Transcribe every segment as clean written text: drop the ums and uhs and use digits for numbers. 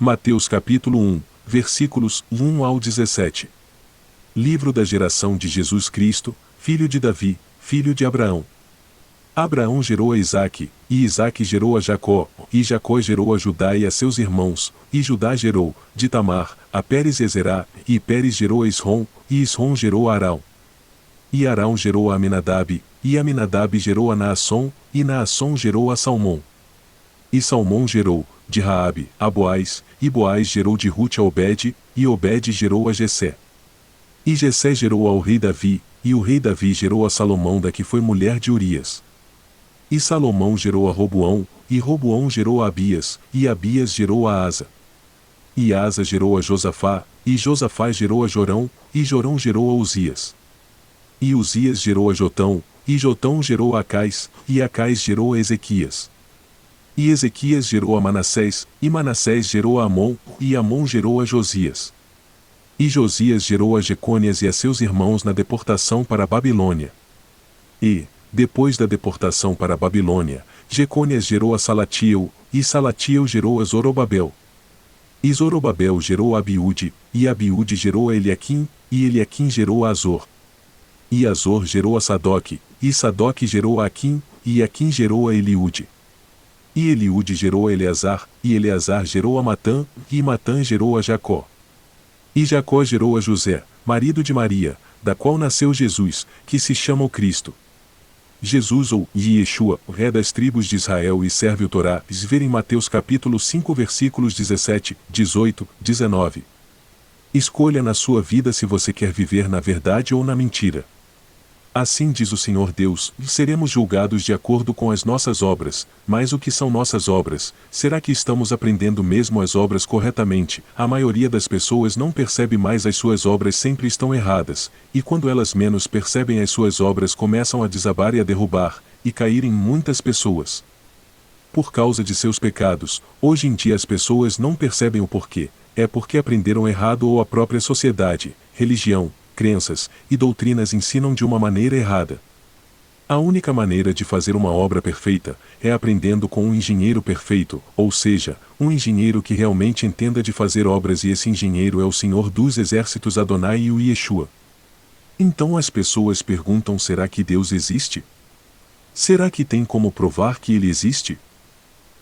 Mateus capítulo 1, versículos 1 ao 17. Livro da geração de Jesus Cristo, filho de Davi, filho de Abraão. Abraão gerou a Isaque, e Isaque gerou a Jacó, e Jacó gerou a Judá e a seus irmãos, e Judá gerou, de Tamar, a Pérez e Zerá, e Pérez gerou a Esrom, e Esrom gerou a Arão. E Arão gerou a Aminadab, e Aminadab gerou a Naasson, e Naasson gerou a Salmão. E Salmão gerou, de Raabe, a Boaz, e Boaz gerou de Rute a Obed, e Obed gerou a Jessé. E Jessé gerou ao rei Davi, e o rei Davi gerou a Salomão da que foi mulher de Urias. E Salomão gerou a Roboão, e Roboão gerou a Abias, e Abias gerou a Asa. E Asa gerou a Josafá, e Josafá gerou a Jorão, e Jorão gerou a Uzias. E Uzias gerou a Jotão, e Jotão gerou a Acais, e Acais gerou a Ezequias. E Ezequias gerou a Manassés, e Manassés gerou a Amon, e Amon gerou a Josias. E Josias gerou a Jecônias e a seus irmãos na deportação para a Babilônia. E, depois da deportação para a Babilônia, Jecônias gerou a Salatiel, e Salatiel gerou a Zorobabel. E Zorobabel gerou a Abiúde, e Abiúde gerou a Eliaquim, e Eliaquim gerou a Azor. E Azor gerou a Sadoque, e Sadoque gerou a Aquim, e Aquim gerou a Eliúde. E Eliúde gerou a Eleazar, e Eleazar gerou a Matã, e Matã gerou a Jacó. E Jacó gerou a José, marido de Maria, da qual nasceu Jesus, que se chama o Cristo. Jesus ou Yeshua, rei das tribos de Israel e serve o Torá, ver em Mateus capítulo 5 versículos 17, 18, 19. Escolha na sua vida se você quer viver na verdade ou na mentira. Assim diz o Senhor Deus, seremos julgados de acordo com as nossas obras, mas o que são nossas obras? Será que estamos aprendendo mesmo as obras corretamente? A maioria das pessoas não percebe mais as suas obras sempre estão erradas, e quando elas menos percebem as suas obras começam a desabar e a derrubar, e cair em muitas pessoas. Por causa de seus pecados, hoje em dia as pessoas não percebem o porquê, é porque aprenderam errado ou a própria sociedade, religião, crenças e doutrinas ensinam de uma maneira errada. A única maneira de fazer uma obra perfeita é aprendendo com um engenheiro perfeito, ou seja, um engenheiro que realmente entenda de fazer obras, e esse engenheiro é o Senhor dos Exércitos Adonai e o Yeshua. Então as pessoas perguntam: será que Deus existe? Será que tem como provar que ele existe?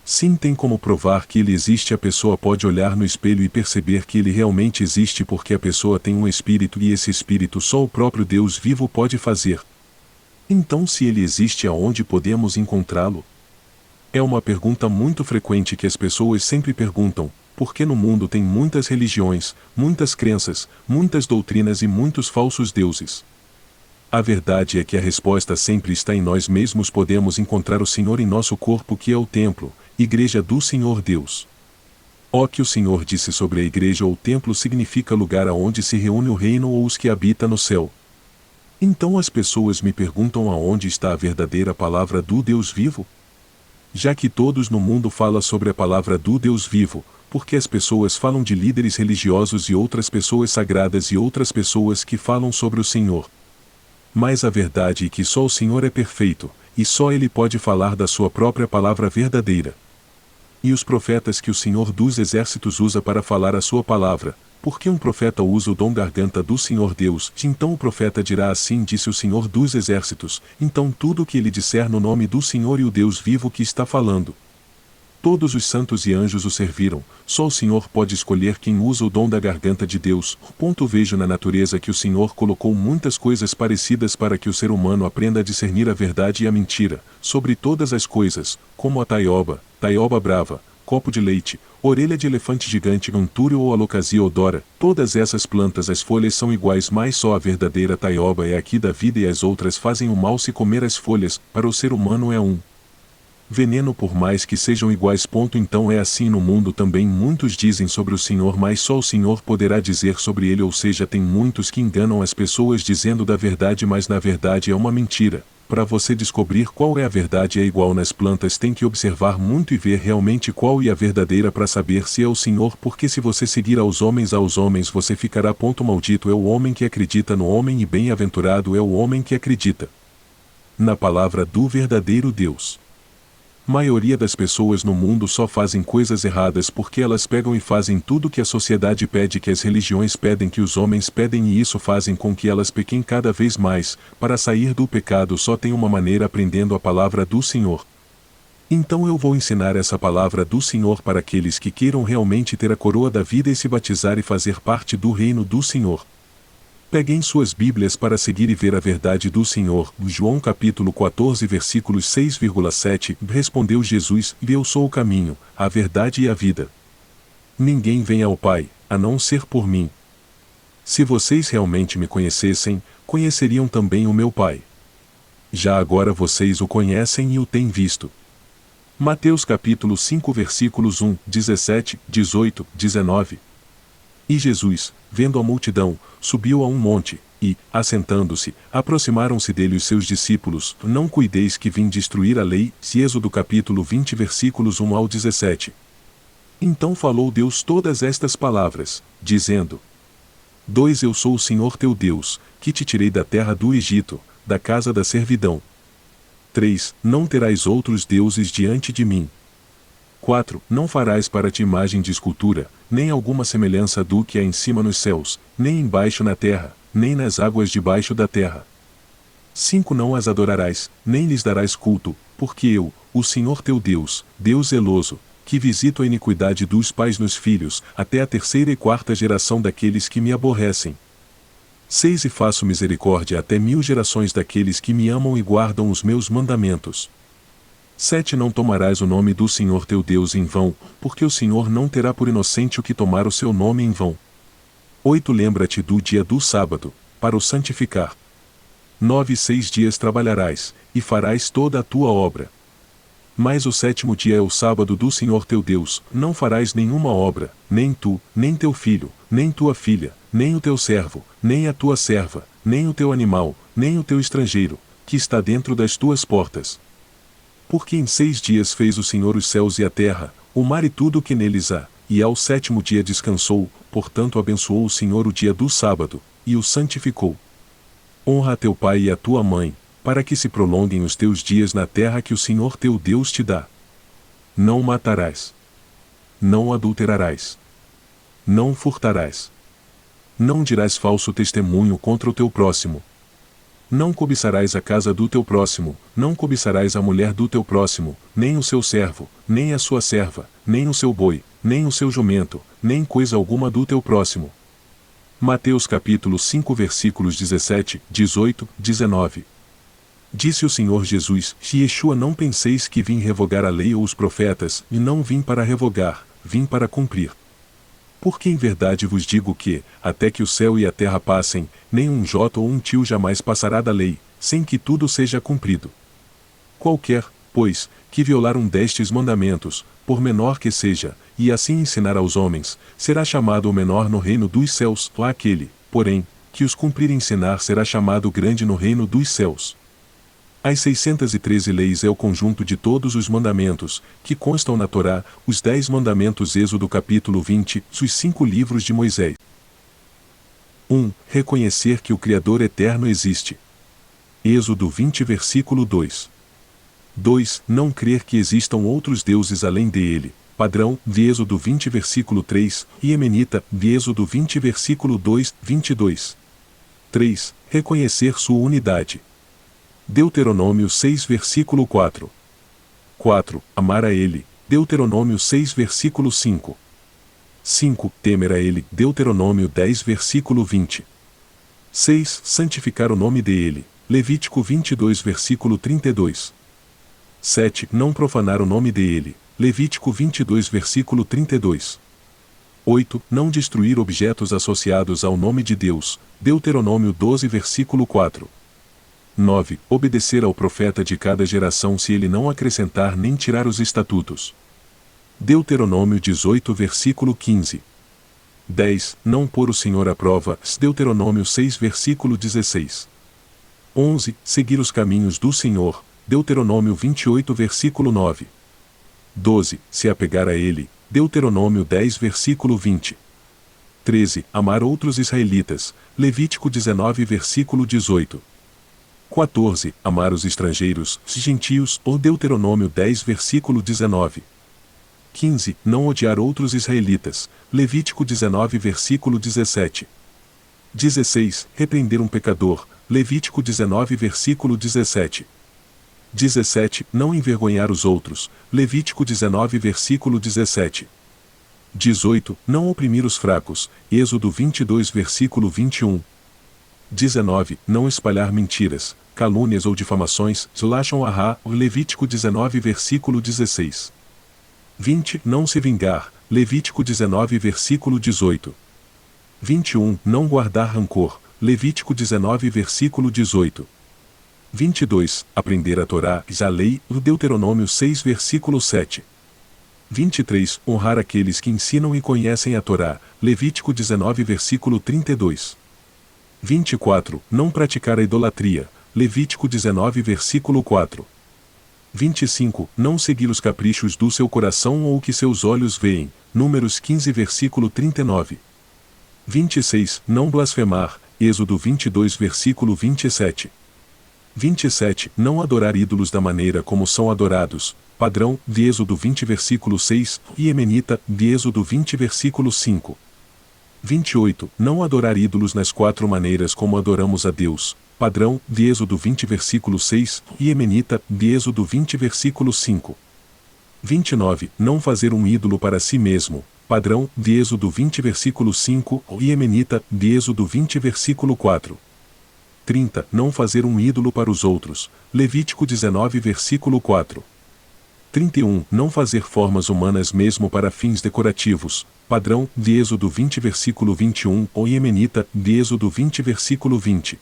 Sim, tem como provar que ele existe. A pessoa pode olhar no espelho e perceber que ele realmente existe, porque a pessoa tem um espírito e esse espírito só o próprio Deus vivo pode fazer. Então, se ele existe, aonde podemos encontrá-lo? É uma pergunta muito frequente que as pessoas sempre perguntam, porque no mundo tem muitas religiões, muitas crenças, muitas doutrinas e muitos falsos deuses. A verdade é que a resposta sempre está em nós mesmos. Podemos encontrar o Senhor em nosso corpo, que é o templo, igreja do Senhor Deus. O que o Senhor disse sobre a igreja ou templo significa lugar aonde se reúne o reino ou os que habitam no céu. Então as pessoas me perguntam aonde está a verdadeira palavra do Deus vivo? Já que todos no mundo falam sobre a palavra do Deus vivo, porque as pessoas falam de líderes religiosos e outras pessoas sagradas e outras pessoas que falam sobre o Senhor. Mas a verdade é que só o Senhor é perfeito, e só Ele pode falar da sua própria palavra verdadeira. E os profetas que o Senhor dos Exércitos usa para falar a sua palavra, porque um profeta usa o dom garganta do Senhor Deus, então o profeta dirá: assim disse o Senhor dos Exércitos, então tudo o que ele disser no nome do Senhor e o Deus vivo que está falando. Todos os santos e anjos o serviram, só o Senhor pode escolher quem usa o dom da garganta de Deus. Vejo na natureza que o Senhor colocou muitas coisas parecidas para que o ser humano aprenda a discernir a verdade e a mentira, sobre todas as coisas, como a taioba brava, copo de leite, orelha de elefante gigante, antúrio ou alocasia odora. Todas essas plantas, as folhas são iguais, mas só a verdadeira taioba é aqui da vida, e as outras fazem o mal se comer as folhas. Para o ser humano é um veneno, por mais que sejam iguais. Então é assim no mundo também. Muitos dizem sobre o Senhor, mas só o Senhor poderá dizer sobre ele. Ou seja, tem muitos que enganam as pessoas dizendo da verdade, mas na verdade é uma mentira. Para você descobrir qual é a verdade, é igual nas plantas, tem que observar muito e ver realmente qual é a verdadeira para saber se é o Senhor, porque se você seguir aos homens você ficará. Maldito é o homem que acredita no homem, e bem-aventurado é o homem que acredita na palavra do verdadeiro Deus. Maioria das pessoas no mundo só fazem coisas erradas porque elas pegam e fazem tudo que a sociedade pede, que as religiões pedem, que os homens pedem, e isso fazem com que elas pequem cada vez mais. Para sair do pecado só tem uma maneira: aprendendo a palavra do Senhor. Então eu vou ensinar essa palavra do Senhor para aqueles que queiram realmente ter a coroa da vida e se batizar e fazer parte do reino do Senhor. Peguem suas Bíblias para seguir e ver a verdade do Senhor. João capítulo 14 versículos 6,7. Respondeu Jesus: Eu sou o caminho, a verdade e a vida. Ninguém vem ao Pai, a não ser por mim. Se vocês realmente me conhecessem, conheceriam também o meu Pai. Já agora vocês o conhecem e o têm visto. Mateus capítulo 5 versículos 1, 17, 18, 19. E Jesus, vendo a multidão, subiu a um monte, e, assentando-se, aproximaram-se dele os seus discípulos. Não cuideis que vim destruir a lei. Êxodo capítulo 20 versículos 1 ao 17. Então falou Deus todas estas palavras, dizendo: 2 Eu sou o Senhor teu Deus, que te tirei da terra do Egito, da casa da servidão. 3 Não terás outros deuses diante de mim. 4 Não farás para ti imagem de escultura, nem alguma semelhança do que há em cima nos céus, nem embaixo na terra, nem nas águas debaixo da terra. 5 Não as adorarás, nem lhes darás culto, porque eu, o Senhor teu Deus, Deus zeloso, que visito a iniquidade dos pais nos filhos, até a 3ª e 4ª geração daqueles que me aborrecem. 6 E faço misericórdia até 1000 gerações daqueles que me amam e guardam os meus mandamentos. 7 Não tomarás o nome do Senhor teu Deus em vão, porque o Senhor não terá por inocente o que tomar o seu nome em vão. 8 Lembra-te do dia do sábado, para o santificar. 9 6 dias trabalharás, e farás toda a tua obra. Mas o 7º dia é o sábado do Senhor teu Deus. Não farás nenhuma obra, nem tu, nem teu filho, nem tua filha, nem o teu servo, nem a tua serva, nem o teu animal, nem o teu estrangeiro, que está dentro das tuas portas. Porque em 6 dias fez o Senhor os céus e a terra, o mar e tudo o que neles há, e ao 7º dia descansou. Portanto abençoou o Senhor o dia do sábado, e o santificou. Honra a teu pai e a tua mãe, para que se prolonguem os teus dias na terra que o Senhor teu Deus te dá. Não matarás. Não adulterarás. Não furtarás. Não dirás falso testemunho contra o teu próximo. Não cobiçarás a casa do teu próximo, não cobiçarás a mulher do teu próximo, nem o seu servo, nem a sua serva, nem o seu boi, nem o seu jumento, nem coisa alguma do teu próximo. Mateus capítulo 5 versículos 17, 18, 19. Disse o Senhor Jesus: Yeshua, não penseis que vim revogar a lei ou os profetas, e não vim para revogar, vim para cumprir. Porque em verdade vos digo que, até que o céu e a terra passem, nem um jota ou um tio jamais passará da lei, sem que tudo seja cumprido. Qualquer, pois, que violar um destes mandamentos, por menor que seja, e assim ensinar aos homens, será chamado o menor no reino dos céus. Aquele, porém, que os cumprir e ensinar será chamado grande no reino dos céus. As 613 leis é o conjunto de todos os mandamentos, que constam na Torá, os 10 mandamentos. Êxodo capítulo 20, os 5 livros de Moisés. 1. Reconhecer que o Criador eterno existe. Êxodo 20 versículo 2. 2. Não crer que existam outros deuses além dele. Padrão, de Êxodo 20 versículo 3, e Emenita, de Êxodo 20 versículo 2, 22. 3. Reconhecer sua unidade. Deuteronômio 6 versículo 4. 4. Amar a ele. Deuteronômio 6 versículo 5. 5. Temer a ele. Deuteronômio 10 versículo 20. 6. Santificar o nome dele. Levítico 22 versículo 32. 7. Não profanar o nome dele. Levítico 22 versículo 32. 8. Não destruir objetos associados ao nome de Deus. Deuteronômio 12 versículo 4. 9. Obedecer ao profeta de cada geração se ele não acrescentar nem tirar os estatutos. Deuteronômio 18 versículo 15. 10. Não pôr o Senhor à prova. Deuteronômio 6 versículo 16. 11. Seguir os caminhos do Senhor. Deuteronômio 28 versículo 9. 12. Se apegar a ele. Deuteronômio 10 versículo 20. 13. Amar outros israelitas. Levítico 19 versículo 18. 14. Amar os estrangeiros, gentios, ou Deuteronômio 10 versículo 19. 15. Não odiar outros israelitas, Levítico 19 versículo 17. 16. Repreender um pecador, Levítico 19 versículo 17. 17. Não envergonhar os outros, Levítico 19 versículo 17. 18. Não oprimir os fracos, Êxodo 22 versículo 21. 19. Não espalhar mentiras, calúnias ou difamações, Lashon Hara, Levítico 19 versículo 16. 20. Não se vingar, Levítico 19 versículo 18. 21. Não guardar rancor, Levítico 19 versículo 18. 22. Aprender a Torá, a lei, Deuteronômio 6 versículo 7. 23. Honrar aqueles que ensinam e conhecem a Torá, Levítico 19 versículo 32. 24. Não praticar a idolatria, Levítico 19 versículo 4. 25. Não seguir os caprichos do seu coração ou o que seus olhos veem, Números 15 versículo 39. 26. Não blasfemar, Êxodo 22 versículo 27. 27. Não adorar ídolos da maneira como são adorados, padrão, de Êxodo 20 versículo 6, e Emenita, de Êxodo 20 versículo 5. 28. Não adorar ídolos nas 4 maneiras como adoramos a Deus, padrão, de Êxodo 20 versículo 6, e Emenita, de Êxodo 20 versículo 5. 29. Não fazer um ídolo para si mesmo, padrão, de Êxodo 20 versículo 5, e Emenita, de Êxodo 20 versículo 4. 30. Não fazer um ídolo para os outros, Levítico 19 versículo 4. 31. Não fazer formas humanas mesmo para fins decorativos, padrão, de Êxodo 20 versículo 21, ou Emenita, de Êxodo 20 versículo 20.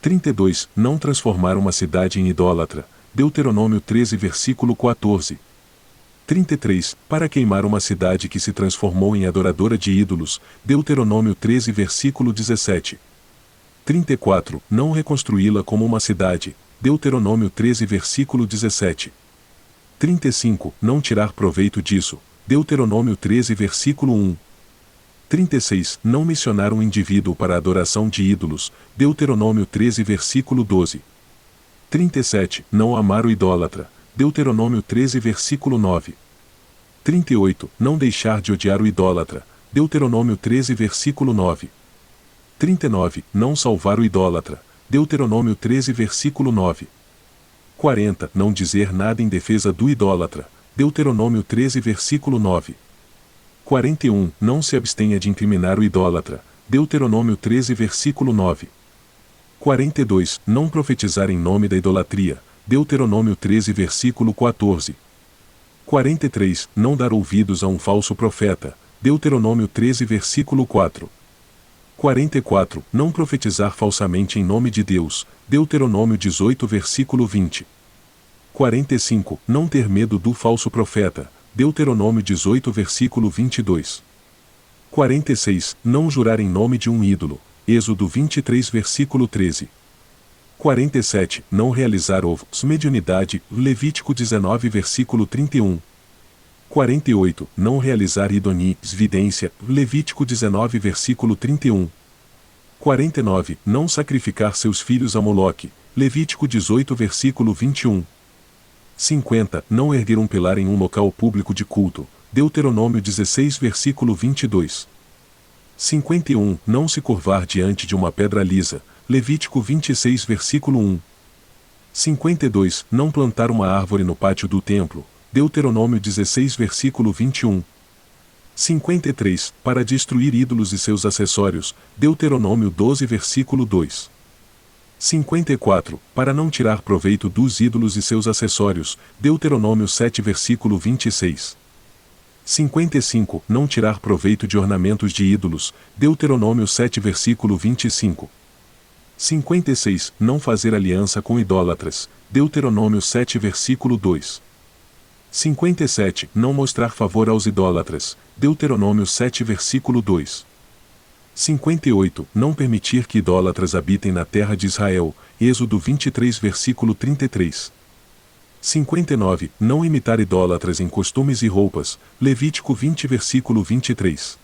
32. Não transformar uma cidade em idólatra, Deuteronômio 13 versículo 14. 33. Para queimar uma cidade que se transformou em adoradora de ídolos, Deuteronômio 13 versículo 17. 34. Não reconstruí-la como uma cidade, Deuteronômio 13 versículo 17. 35. Não tirar proveito disso, Deuteronômio 13 versículo 1. 36. Não missionar um indivíduo para a adoração de ídolos, Deuteronômio 13 versículo 12. 37. Não amar o idólatra, Deuteronômio 13 versículo 9. 38. Não deixar de odiar o idólatra, Deuteronômio 13 versículo 9. 39. Não salvar o idólatra, Deuteronômio 13 versículo 9. 40. Não dizer nada em defesa do idólatra, Deuteronômio 13 versículo 9. 41. Não se abstenha de incriminar o idólatra, Deuteronômio 13 versículo 9. 42. Não profetizar em nome da idolatria, Deuteronômio 13 versículo 14. 43. Não dar ouvidos a um falso profeta, Deuteronômio 13 versículo 4. 44. Não profetizar falsamente em nome de Deus, Deuteronômio 18 versículo 20. 45. Não ter medo do falso profeta, Deuteronômio 18 versículo 22. 46. Não jurar em nome de um ídolo, Êxodo 23 versículo 13. 47. Não realizar ovos, mediunidade, Levítico 19 versículo 31. 48. Não realizar idonis, vidência, Levítico 19 versículo 31. 49. Não sacrificar seus filhos a Moloque, Levítico 18 versículo 21. 50. Não erguer um pilar em um local público de culto, Deuteronômio 16 versículo 22. 51. Não se curvar diante de uma pedra lisa, Levítico 26 versículo 1. 52. Não plantar uma árvore no pátio do templo, Deuteronômio 16 versículo 21. 53. Para destruir ídolos e seus acessórios, Deuteronômio 12 versículo 2. 54. Para não tirar proveito dos ídolos e seus acessórios, Deuteronômio 7 versículo 26. 55. Não tirar proveito de ornamentos de ídolos, Deuteronômio 7 versículo 25. 56. Não fazer aliança com idólatras, Deuteronômio 7 versículo 2. 57. Não mostrar favor aos idólatras, Deuteronômio 7 versículo 2. 58. Não permitir que idólatras habitem na terra de Israel, Êxodo 23 versículo 33. 59. Não imitar idólatras em costumes e roupas, Levítico 20 versículo 23.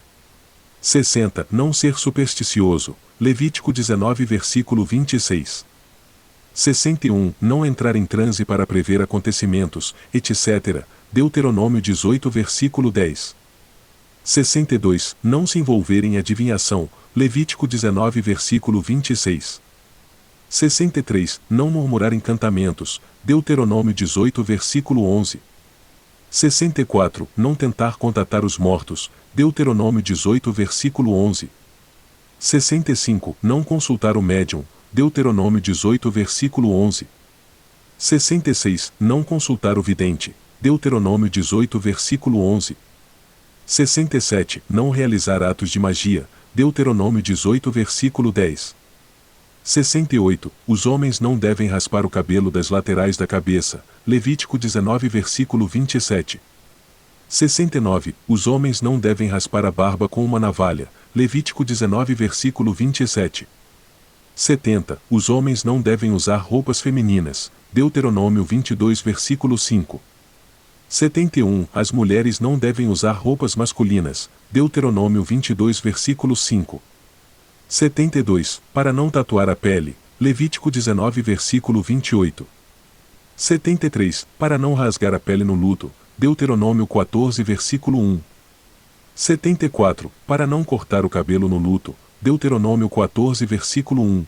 60. Não ser supersticioso, Levítico 19 versículo 26. 61. Não entrar em transe para prever acontecimentos, etc. Deuteronômio 18 versículo 10. 62. Não se envolver em adivinhação, Levítico 19 versículo 26. 63. Não murmurar encantamentos, Deuteronômio 18 versículo 11. 64. Não tentar contatar os mortos, Deuteronômio 18 versículo 11. 65. Não consultar o médium, Deuteronômio 18 versículo 11. 66. Não consultar o vidente, Deuteronômio 18 versículo 11. 67. Não realizar atos de magia, Deuteronômio 18 versículo 10. 68. Os homens não devem raspar o cabelo das laterais da cabeça, Levítico 19 versículo 27. 69. Os homens não devem raspar a barba com uma navalha, Levítico 19 versículo 27. 70. Os homens não devem usar roupas femininas, Deuteronômio 22 versículo 5. 71. As mulheres não devem usar roupas masculinas, Deuteronômio 22 versículo 5. 72. Para não tatuar a pele, Levítico 19 versículo 28. 73. Para não rasgar a pele no luto, Deuteronômio 14 versículo 1. 74. Para não cortar o cabelo no luto, Deuteronômio 14 versículo 1.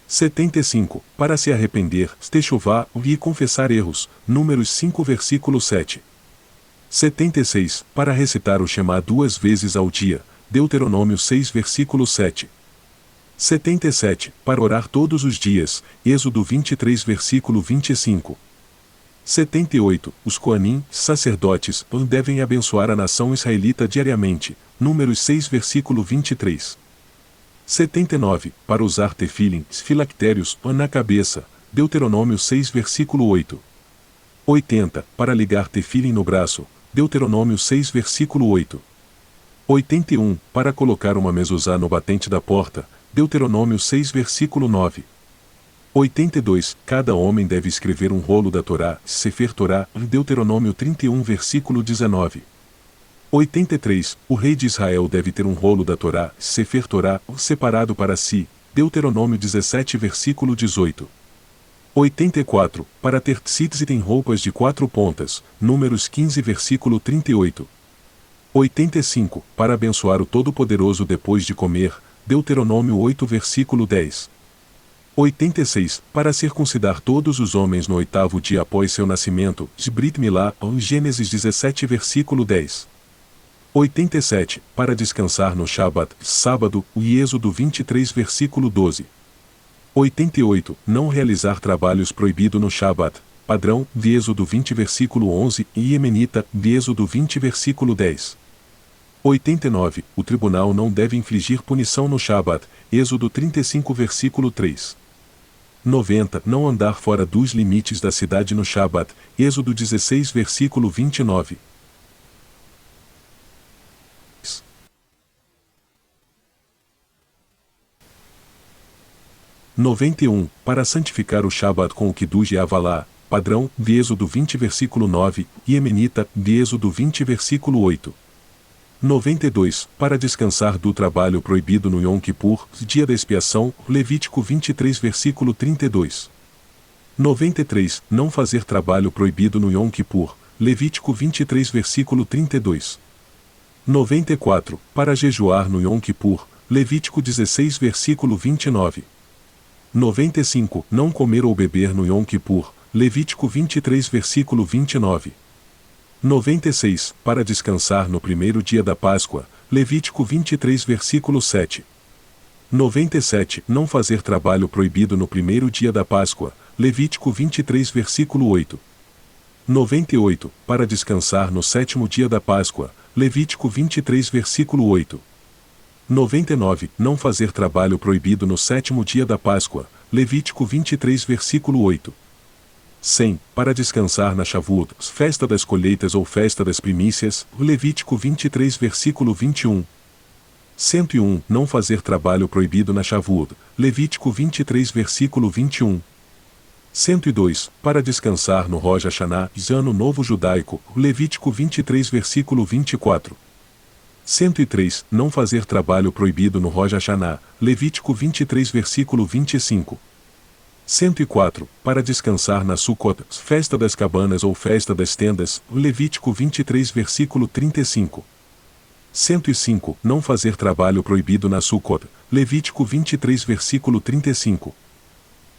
75. Para se arrepender, techuvá e confessar erros, Números 5 versículo 7. 76. Para recitar o Shema 2 vezes ao dia, Deuteronômio 6 versículo 7. 77. Para orar todos os dias, Êxodo 23 versículo 25. 78. Os Coanim, sacerdotes, devem abençoar a nação israelita diariamente, Números 6 versículo 23. 79. Para usar tefilim, filactérios, na cabeça, Deuteronômio 6 versículo 8. 80. Para ligar tefilim no braço, Deuteronômio 6 versículo 8. 81. Para colocar uma mezuzá no batente da porta, Deuteronômio 6 versículo 9. 82. Cada homem deve escrever um rolo da Torá, Sefer Torá, Deuteronômio 31 versículo 19. 83. O rei de Israel deve ter um rolo da Torá, Sefer Torá, separado para si, Deuteronômio 17 versículo 18. 84. Para ter tzitzit em roupas de 4 pontas, Números 15 versículo 38. 85. Para abençoar o Todo-Poderoso depois de comer, Deuteronômio 8 versículo 10. 86. Para circuncidar todos os homens no 8º dia após seu nascimento, Brit Milá, Gênesis 17 versículo 10. 87. Para descansar no Shabat, sábado, e Êxodo 23 versículo 12. 88. Não realizar trabalhos proibido no Shabat, padrão, de Êxodo 20 versículo 11, e Emenita, de Êxodo 20 versículo 10. 89. O tribunal não deve infligir punição no Shabat, Êxodo 35 versículo 3. 90. Não andar fora dos limites da cidade no Shabat, Êxodo 16 versículo 29. 91. Para santificar o Shabat com o Kiddush e Avalá, padrão, de Êxodo 20 versículo 9, e Emenita, de Êxodo 20 versículo 8. 92. Para descansar do trabalho proibido no Yom Kippur, dia da expiação, Levítico 23 versículo 32. 93. Não fazer trabalho proibido no Yom Kippur, Levítico 23 versículo 32. 94. Para jejuar no Yom Kippur, Levítico 16 versículo 29. 95. Não comer ou beber no Yom Kippur, Levítico 23 versículo 29. 96. Para descansar no primeiro dia da Páscoa, Levítico 23 versículo 7. 97. Não fazer trabalho proibido no primeiro dia da Páscoa, Levítico 23 versículo 8. 98. Para descansar no sétimo dia da Páscoa, Levítico 23 versículo 8. 99. Não fazer trabalho proibido no sétimo dia da Páscoa, Levítico 23 versículo 8. 100. Para descansar na Shavuot, festa das colheitas ou festa das primícias, Levítico 23 versículo 21. 101. Não fazer trabalho proibido na Shavuot, Levítico 23 versículo 21. 102. Para descansar no Rosh Hashanah, ano novo judaico, Levítico 23 versículo 24. 103. Não fazer trabalho proibido no Rosh Hashanah, Levítico 23 versículo 25. 104. Para descansar na Sukkot, festa das cabanas ou festa das tendas, Levítico 23 versículo 35. 105. Não fazer trabalho proibido na Sukkot, Levítico 23 versículo 35.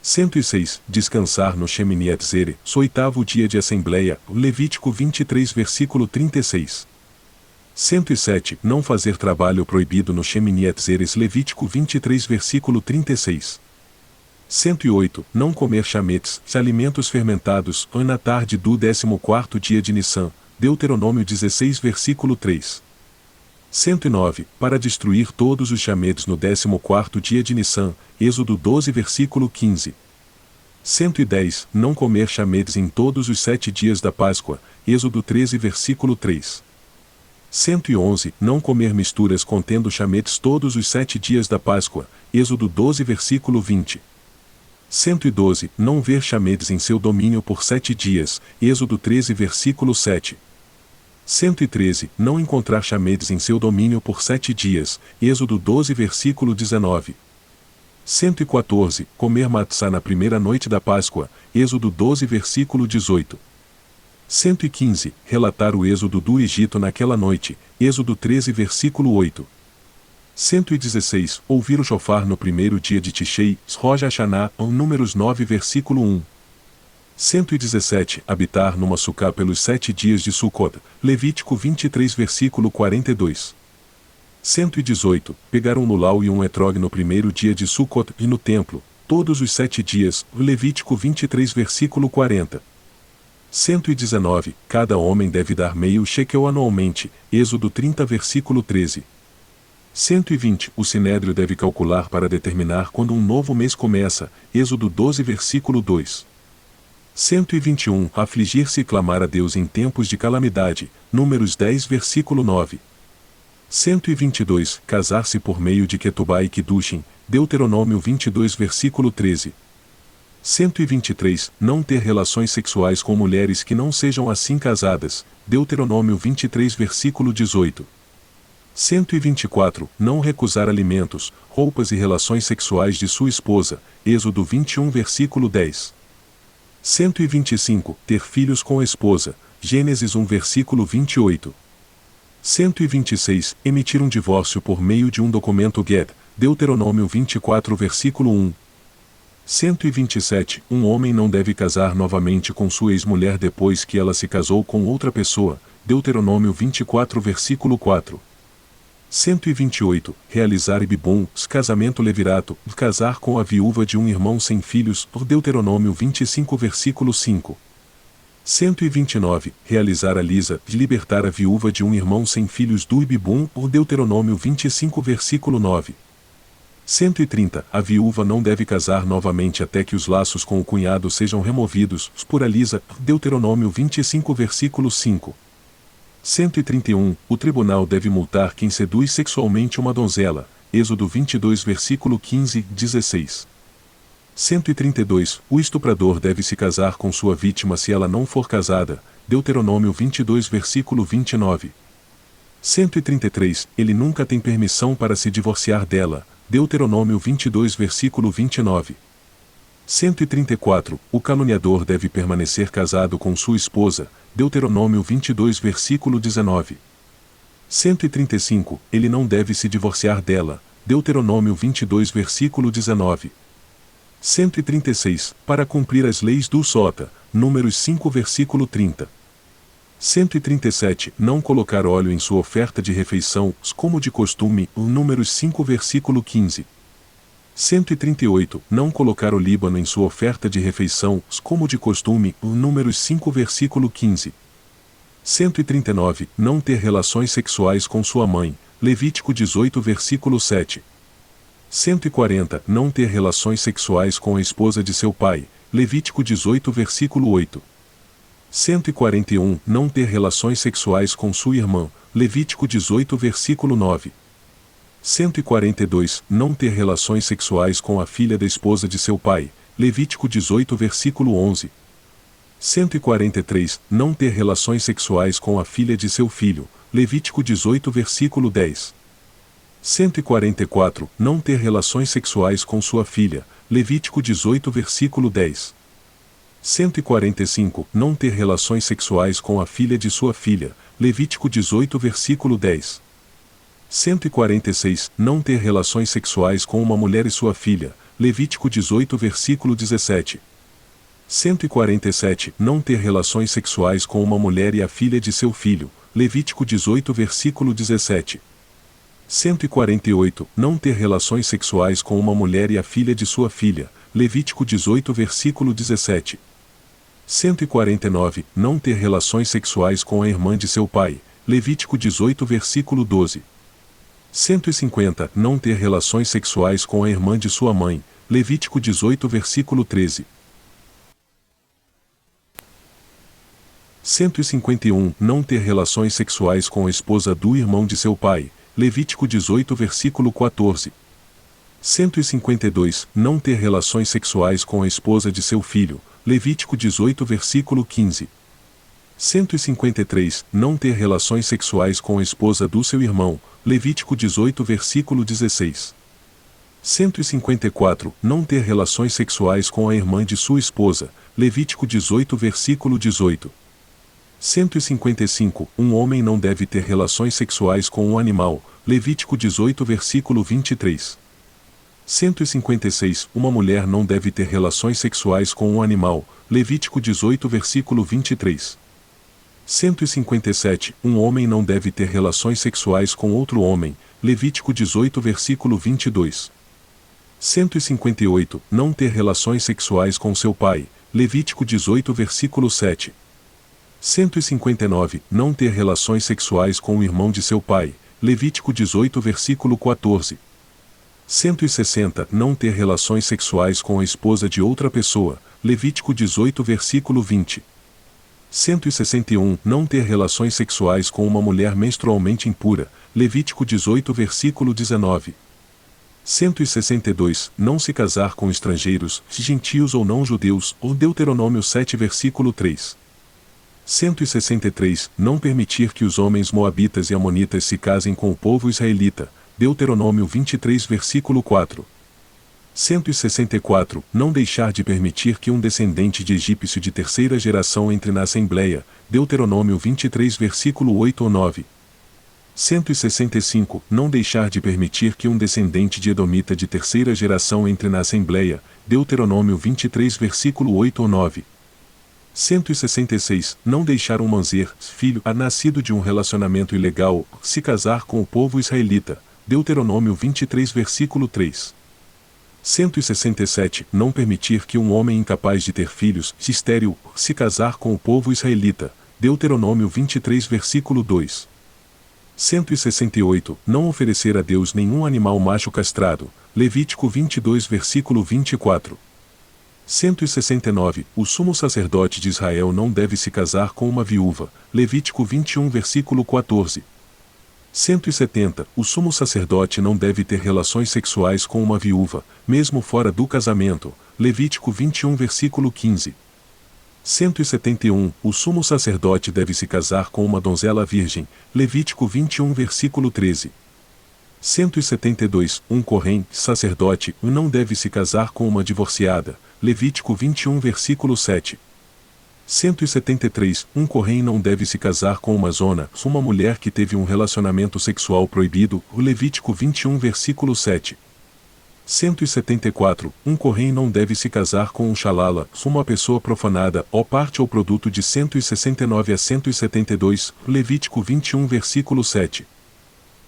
106. Descansar no Shemini Atzeret, oitavo dia de assembleia, Levítico 23 versículo 36. 107. Não fazer trabalho proibido no Shemini Atzeret, Levítico 23 versículo 36. 108. Não comer chametes, alimentos fermentados, na tarde do 14º dia de Nissan, Deuteronômio 16 versículo 3. 109. Para destruir todos os chametes no 14º dia de Nissan, Êxodo 12 versículo 15. 110. Não comer chametes em todos os 7 dias da Páscoa, Êxodo 13 versículo 3. 111. Não comer misturas contendo chametes todos os 7 dias da Páscoa, Êxodo 12 versículo 20. 112. Não ver chametes em seu domínio por 7 dias, Êxodo 13 versículo 7. 113. Não encontrar chametes em seu domínio por 7 dias, Êxodo 12 versículo 19. 114. Comer matzá na primeira noite da Páscoa, Êxodo 12 versículo 18. 115. Relatar o êxodo do Egito naquela noite, Êxodo 13 versículo 8. 116. Ouvir o shofar no primeiro dia de Tishrei, Rosh Hashanah, Números 9 versículo 1. 117. Habitar numa sucá pelos 7 dias de Sukkot, Levítico 23 versículo 42. 118. Pegar um lulau e um etrog no primeiro dia de Sukkot e no templo, todos os 7 dias, Levítico 23 versículo 40. 119. Cada homem deve dar meio shekel anualmente, Êxodo 30 versículo 13. 120. O sinédrio deve calcular para determinar quando um novo mês começa, Êxodo 12 versículo 2. 121. Afligir-se e clamar a Deus em tempos de calamidade, Números 10 versículo 9. 122. Casar-se por meio de Ketubá e Kiddushin, Deuteronômio 22 versículo 13. 123. Não ter relações sexuais com mulheres que não sejam assim casadas, Deuteronômio 23 versículo 18. 124. Não recusar alimentos, roupas e relações sexuais de sua esposa, Êxodo 21 versículo 10. 125. Ter filhos com a esposa, Gênesis 1 versículo 28. 126. Emitir um divórcio por meio de um documento get, Deuteronômio 24 versículo 1. 127. Um homem não deve casar novamente com sua ex-mulher depois que ela se casou com outra pessoa, Deuteronômio 24 versículo 4. 128. Realizar ibibum, casamento levirato, casar com a viúva de um irmão sem filhos, por Deuteronômio 25 versículo 5. 129. Realizar a lisa, libertar a viúva de um irmão sem filhos do ibibum, por Deuteronômio 25 versículo 9. 130. A viúva não deve casar novamente até que os laços com o cunhado sejam removidos, por alisa, Deuteronômio 25 versículo 5. 131. O tribunal deve multar quem seduz sexualmente uma donzela, Êxodo 22 versículo 15 e 16. 132. O estuprador deve se casar com sua vítima se ela não for casada, Deuteronômio 22 versículo 29. 133. Ele nunca tem permissão para se divorciar dela, Deuteronômio 22 versículo 29. 134. O caluniador deve permanecer casado com sua esposa, Deuteronômio 22 versículo 19. 135. Ele não deve se divorciar dela, Deuteronômio 22 versículo 19. 136. Para cumprir as leis do Sota, Números 5 versículo 30. 137. Não colocar óleo em sua oferta de refeição, como de costume, Números 5 versículo 15. 138. Não colocar o líbano em sua oferta de refeição, como de costume, Números 5 versículo 15. 139. Não ter relações sexuais com sua mãe, Levítico 18 versículo 7. 140. Não ter relações sexuais com a esposa de seu pai, Levítico 18 versículo 8. 141. Não ter relações sexuais com sua irmã, Levítico 18 versículo 9. 142. Não ter relações sexuais com a filha da esposa de seu pai, Levítico 18 versículo 11. 143. Não ter relações sexuais com a filha de seu filho, Levítico 18 versículo 10. 144. Não ter relações sexuais com sua filha, Levítico 18 versículo 10. 145. Não ter relações sexuais com a filha de sua filha, Levítico 18 versículo 10. 146. Não ter relações sexuais com uma mulher e sua filha, Levítico 18 versículo 17. 147. Não ter relações sexuais com uma mulher e a filha de seu filho, Levítico 18 versículo 17. 148. Não ter relações sexuais com uma mulher e a filha de sua filha, Levítico 18 versículo 17. 149. Não ter relações sexuais com a irmã de seu pai, Levítico 18 versículo 12. 150. Não ter relações sexuais com a irmã de sua mãe, Levítico 18 versículo 13. 151. Não ter relações sexuais com a esposa do irmão de seu pai, Levítico 18 versículo 14. 152. Não ter relações sexuais com a esposa de seu filho, Levítico 18 versículo 15. 153. Não ter relações sexuais com a esposa do seu irmão, Levítico 18 versículo 16. 154. Não ter relações sexuais com a irmã de sua esposa, Levítico 18 versículo 18. 155. Um homem não deve ter relações sexuais com um animal, Levítico 18 versículo 23. 156. Uma mulher não deve ter relações sexuais com um animal, Levítico 18 versículo 23. 157. Um homem não deve ter relações sexuais com outro homem, Levítico 18 versículo 22. 158. Não ter relações sexuais com seu pai, Levítico 18 versículo 7. 159. Não ter relações sexuais com o irmão de seu pai, Levítico 18 versículo 14. 160. Não ter relações sexuais com a esposa de outra pessoa, Levítico 18 versículo 20. 161. Não ter relações sexuais com uma mulher menstrualmente impura, Levítico 18 versículo 19. 162. Não se casar com estrangeiros, gentios ou não judeus, ou Deuteronômio 7 versículo 3. 163. Não permitir que os homens moabitas e amonitas se casem com o povo israelita, Deuteronômio 23 versículo 4. 164. Não deixar de permitir que um descendente de egípcio de terceira geração entre na Assembleia, Deuteronômio 23 versículo 8 ou 9. 165. Não deixar de permitir que um descendente de edomita de terceira geração entre na Assembleia, Deuteronômio 23 versículo 8 ou 9. 166. Não deixar um manzer, filho, nascido de um relacionamento ilegal, se casar com o povo israelita, Deuteronômio 23 versículo 3. 167. Não permitir que um homem incapaz de ter filhos, estéril, se casar com o povo israelita, Deuteronômio 23 versículo 2. 168. Não oferecer a Deus nenhum animal macho castrado, Levítico 22 versículo 24. 169. O sumo sacerdote de Israel não deve se casar com uma viúva, Levítico 21 versículo 14. 170. O sumo sacerdote não deve ter relações sexuais com uma viúva, mesmo fora do casamento, Levítico 21 versículo 15. 171. O sumo sacerdote deve se casar com uma donzela virgem, Levítico 21 versículo 13. 172. Um corrém, sacerdote, não deve se casar com uma divorciada, Levítico 21 versículo 7. 173. Um corrém não deve se casar com uma zona, uma mulher que teve um relacionamento sexual proibido, Levítico 21 versículo 7. 174. Um corrém não deve se casar com um xalala, uma pessoa profanada, ou parte ou produto de 169 a 172, Levítico 21 versículo 7.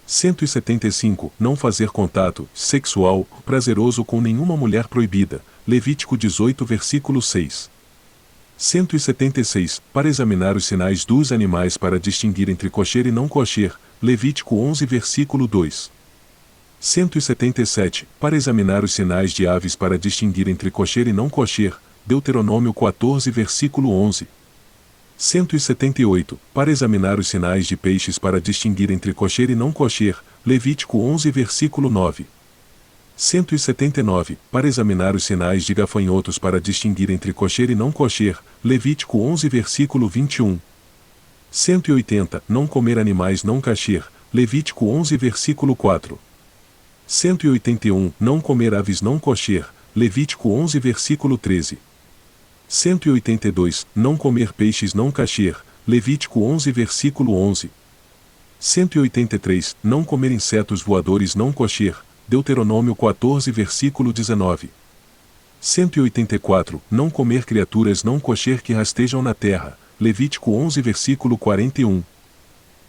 175. Não fazer contato sexual prazeroso com nenhuma mulher proibida, Levítico 18 versículo 6. 176. Para examinar os sinais dos animais para distinguir entre kosher e não kosher, Levítico 11 versículo 2. 177. Para examinar os sinais de aves para distinguir entre kosher e não kosher, Deuteronômio 14 versículo 11. 178. Para examinar os sinais de peixes para distinguir entre kosher e não kosher, Levítico 11 versículo 9. 179. Para examinar os sinais de gafanhotos para distinguir entre kosher e não kosher, Levítico 11 versículo 21. 180. Não comer animais não kasher, Levítico 11 versículo 4. 181. Não comer aves não kosher, Levítico 11 versículo 13. 182, não comer peixes não kasher, Levítico 11 versículo 11. 183, não comer insetos voadores não kosher, Deuteronômio 14 versículo 19. 184, não comer criaturas não kosher que rastejam na terra, Levítico 11 versículo 41.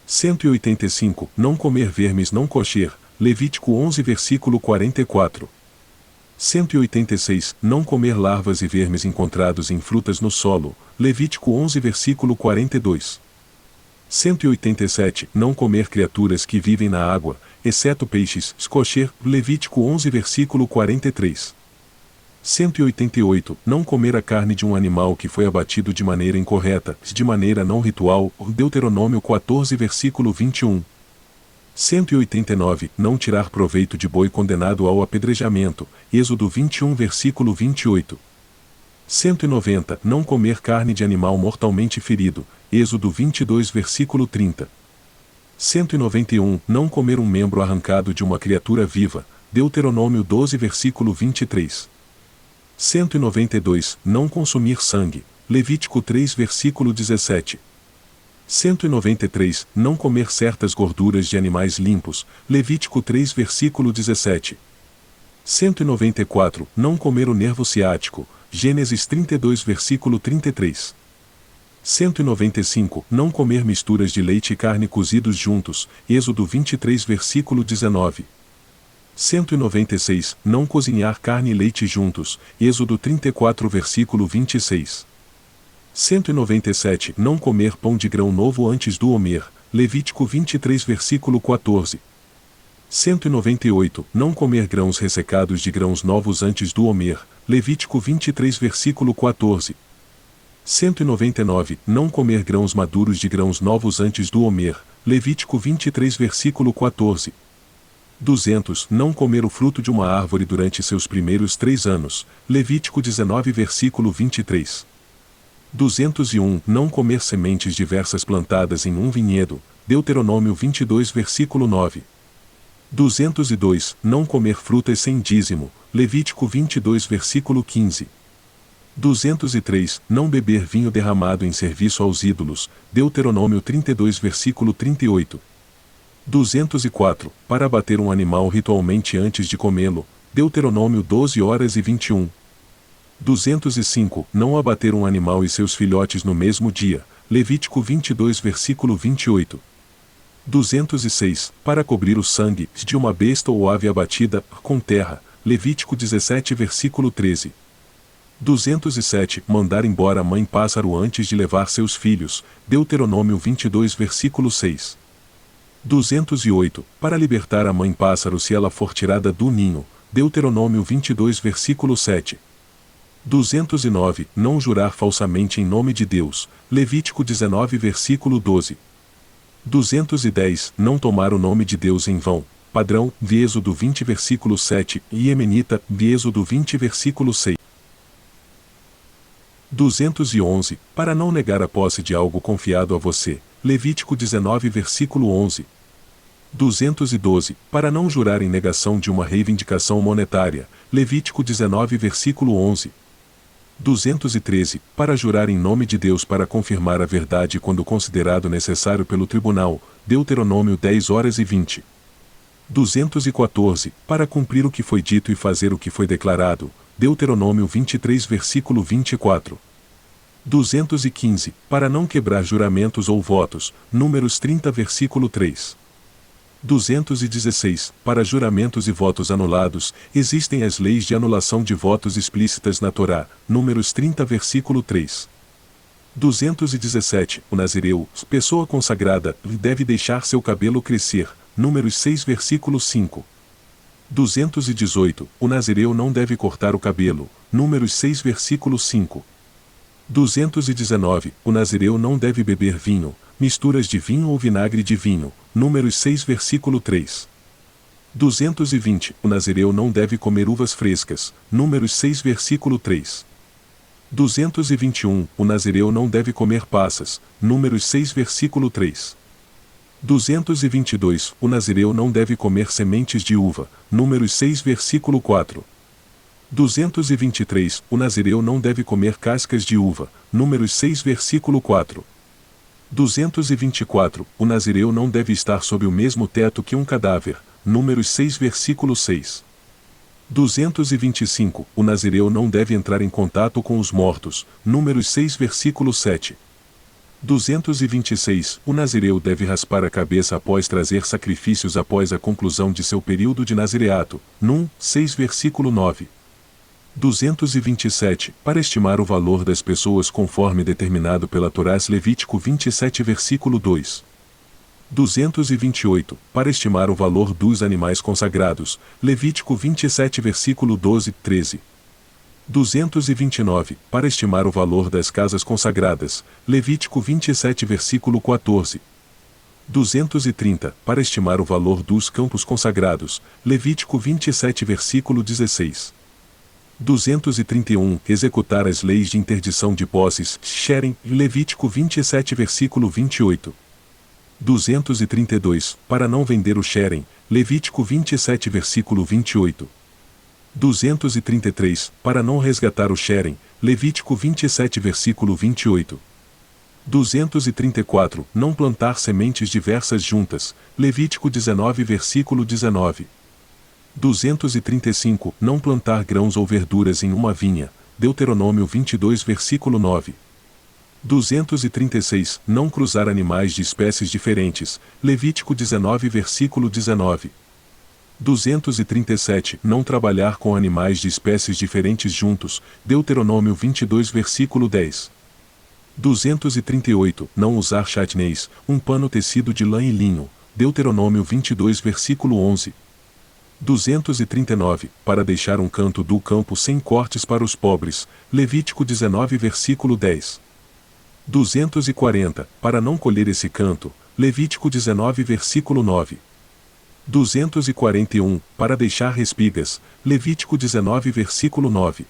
185, não comer vermes não kosher, Levítico 11 versículo 44. 186, não comer larvas e vermes encontrados em frutas no solo, Levítico 11 versículo 42. 187, não comer criaturas que vivem na água, exceto peixes, kosher, Levítico 11 versículo 43. 188, não comer a carne de um animal que foi abatido de maneira incorreta, de maneira não ritual, Deuteronômio 14 versículo 21. 189, não tirar proveito de boi condenado ao apedrejamento, Êxodo 21 versículo 28. 190, não comer carne de animal mortalmente ferido, Êxodo 22 versículo 30. 191, não comer um membro arrancado de uma criatura viva, Deuteronômio 12 versículo 23. 192, não consumir sangue, Levítico 3 versículo 17. 193, não comer certas gorduras de animais limpos, Levítico 3 versículo 17. 194, não comer o nervo ciático, Gênesis 32 versículo 33. 195, não comer misturas de leite e carne cozidos juntos, Êxodo 23 versículo 19. 196, não cozinhar carne e leite juntos, Êxodo 34 versículo 26. 197, não comer pão de grão novo antes do Homer, Levítico 23 versículo 14. 198, não comer grãos ressecados de grãos novos antes do Homer, Levítico 23 versículo 14. 199, não comer grãos maduros de grãos novos antes do Homer, Levítico 23 versículo 14. 200, não comer o fruto de uma árvore durante seus primeiros 3 anos, Levítico 19 versículo 23. 201, não comer sementes diversas plantadas em um vinhedo, Deuteronômio 22 versículo 9. 202, não comer frutas sem dízimo, Levítico 22 versículo 15. 203, não beber vinho derramado em serviço aos ídolos, Deuteronômio 32 versículo 38. 204, para abater um animal ritualmente antes de comê-lo, Deuteronômio 12 horas e 21. 205, não abater um animal e seus filhotes no mesmo dia, Levítico 22 versículo 28. 206, para cobrir o sangue de uma besta ou ave abatida com terra, Levítico 17 versículo 13. 207, mandar embora a mãe pássaro antes de levar seus filhos, Deuteronômio 22 versículo 6. 208, para libertar a mãe pássaro se ela for tirada do ninho, Deuteronômio 22 versículo 7. 209, não jurar falsamente em nome de Deus, Levítico 19 versículo 12. 210, não tomar o nome de Deus em vão, padrão, de Êxodo 20 versículo 7, e Emenita, de Êxodo 20 versículo 6. 211, para não negar a posse de algo confiado a você, Levítico 19 versículo 11. 212, para não jurar em negação de uma reivindicação monetária, Levítico 19 versículo 11. 213, para jurar em nome de Deus para confirmar a verdade quando considerado necessário pelo tribunal, Deuteronômio 10 horas e 20. 214, para cumprir o que foi dito e fazer o que foi declarado, Deuteronômio 23 versículo 24. 215, para não quebrar juramentos ou votos, Números 30 versículo 3. 216, para juramentos e votos anulados, existem as leis de anulação de votos explícitas na Torá, Números 30 versículo 3. 217, o nazireu, pessoa consagrada, deve deixar seu cabelo crescer, Números 6 versículo 5. 218, o nazireu não deve cortar o cabelo, Números 6 versículo 5. 219, o nazireu não deve beber vinho, misturas de vinho ou vinagre de vinho, Números 6 versículo 3. 220, o nazireu não deve comer uvas frescas, Números 6 versículo 3. 221, o nazireu não deve comer passas, Números 6 versículo 3. 222, o nazireu não deve comer sementes de uva, Números 6 versículo 4. 223. O nazireu não deve comer cascas de uva. Números 6 versículo 4. 224. O nazireu não deve estar sob o mesmo teto que um cadáver. Números 6 versículo 6. 225. O nazireu não deve entrar em contato com os mortos. Números 6 versículo 7. 226. O nazireu deve raspar a cabeça após trazer sacrifícios após a conclusão de seu período de nazireato. Num 6 versículo 9. 227. Para estimar o valor das pessoas conforme determinado pela Torá, Levítico 27 versículo 2. 228. Para estimar o valor dos animais consagrados, Levítico 27 versículo 12, 13. 229. Para estimar o valor das casas consagradas, Levítico 27 versículo 14. 230. Para estimar o valor dos campos consagrados, Levítico 27 versículo 16. 231. Executar as leis de interdição de posses, Sherem, Levítico 27 versículo 28. 232. Para não vender o Sherem, Levítico 27 versículo 28. 233. Para não resgatar o Sherem, Levítico 27 versículo 28. 234. Não plantar sementes diversas juntas, Levítico 19 versículo 19. 235. Não plantar grãos ou verduras em uma vinha, Deuteronômio 22 versículo 9. 236. Não cruzar animais de espécies diferentes, Levítico 19 versículo 19. 237. Não trabalhar com animais de espécies diferentes juntos, Deuteronômio 22 versículo 10. 238. Não usar chatnês, um pano tecido de lã e linho, Deuteronômio 22 versículo 11. 239. Para deixar um canto do campo sem cortes para os pobres, Levítico 19 versículo 10. 240. Para não colher esse canto, Levítico 19 versículo 9. 241. Para deixar respigas, Levítico 19 versículo 9.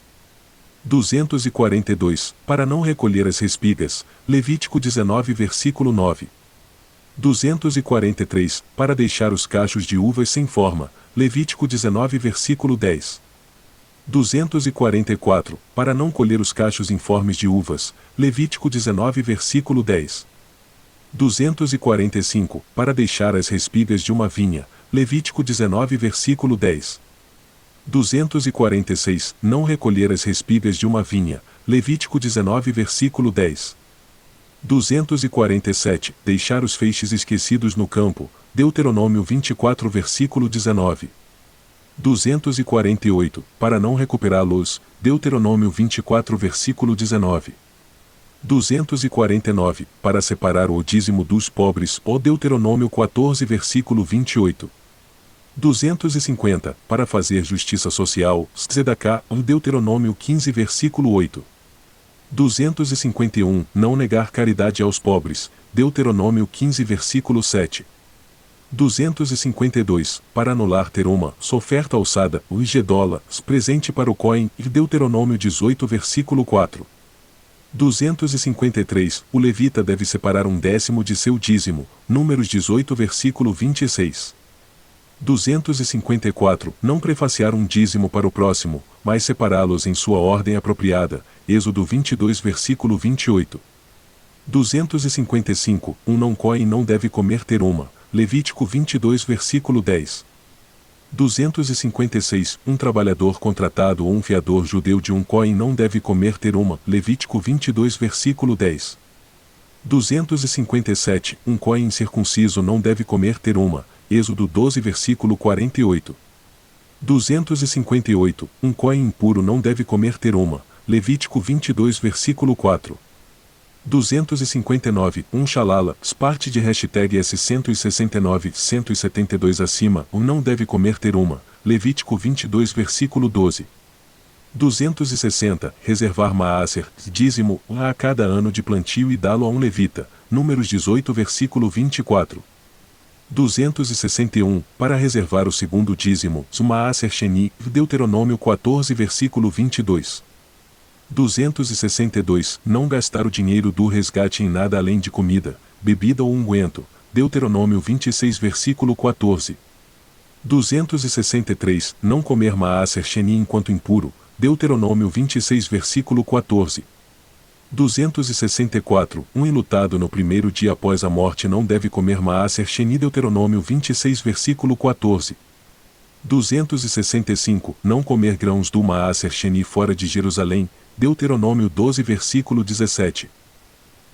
242. Para não recolher as respigas, Levítico 19 versículo 9. 243. Para deixar os cachos de uvas sem forma, Levítico 19 versículo 10. 244. Para não colher os cachos informes de uvas, Levítico 19 versículo 10. 245. Para deixar as respigas de uma vinha, Levítico 19 versículo 10. 246. Não recolher as respigas de uma vinha, Levítico 19 versículo 10. 247. Deixar os feixes esquecidos no campo, Deuteronômio 24 versículo 19. 248. Para não recuperá-los, Deuteronômio 24 versículo 19. 249. Para separar o dízimo dos pobres, o Deuteronômio 14 versículo 28. 250. Para fazer justiça social, Tzedakah, Deuteronômio 15 versículo 8. 251. Não negar caridade aos pobres, Deuteronômio 15 versículo 7. 252. Para anular ter uma oferta alçada, o Igedola, presente para o Cohen, Deuteronômio 18 versículo 4. 253. O levita deve separar 1/10 de seu dízimo, Números 18 versículo 26. 254. Não prefaciar um dízimo para o próximo, mas separá-los em sua ordem apropriada, Êxodo 22 versículo 28. 255. Um não-cohen não deve comer teruma, Levítico 22 versículo 10. 256. Um trabalhador contratado ou um fiador judeu de um cohen não deve comer teruma, Levítico 22 versículo 10. 257. Um cohen incircunciso não deve comer teruma, Êxodo 12 versículo 48. 258. Um cohen impuro não deve comer teruma, Levítico 22 versículo 4. 259. Um xalala, parte de #S169 172 acima, não deve comer teruma, Levítico 22 versículo 12. 260. Reservar maaser, dízimo, a cada ano de plantio e dá-lo a um levita, Números 18 versículo 24. 261. Para reservar o segundo dízimo, maaser sheni, Deuteronômio 14 versículo 22. 262. Não gastar o dinheiro do resgate em nada além de comida, bebida ou unguento, Deuteronômio 26 versículo 14. 263. Não comer maaser sheni enquanto impuro, Deuteronômio 26 versículo 14. 264. Um enlutado no primeiro dia após a morte não deve comer maaser sheni. Deuteronômio 26 versículo 14. 265. Não comer grãos do maaser sheni fora de Jerusalém. Deuteronômio 12 versículo 17.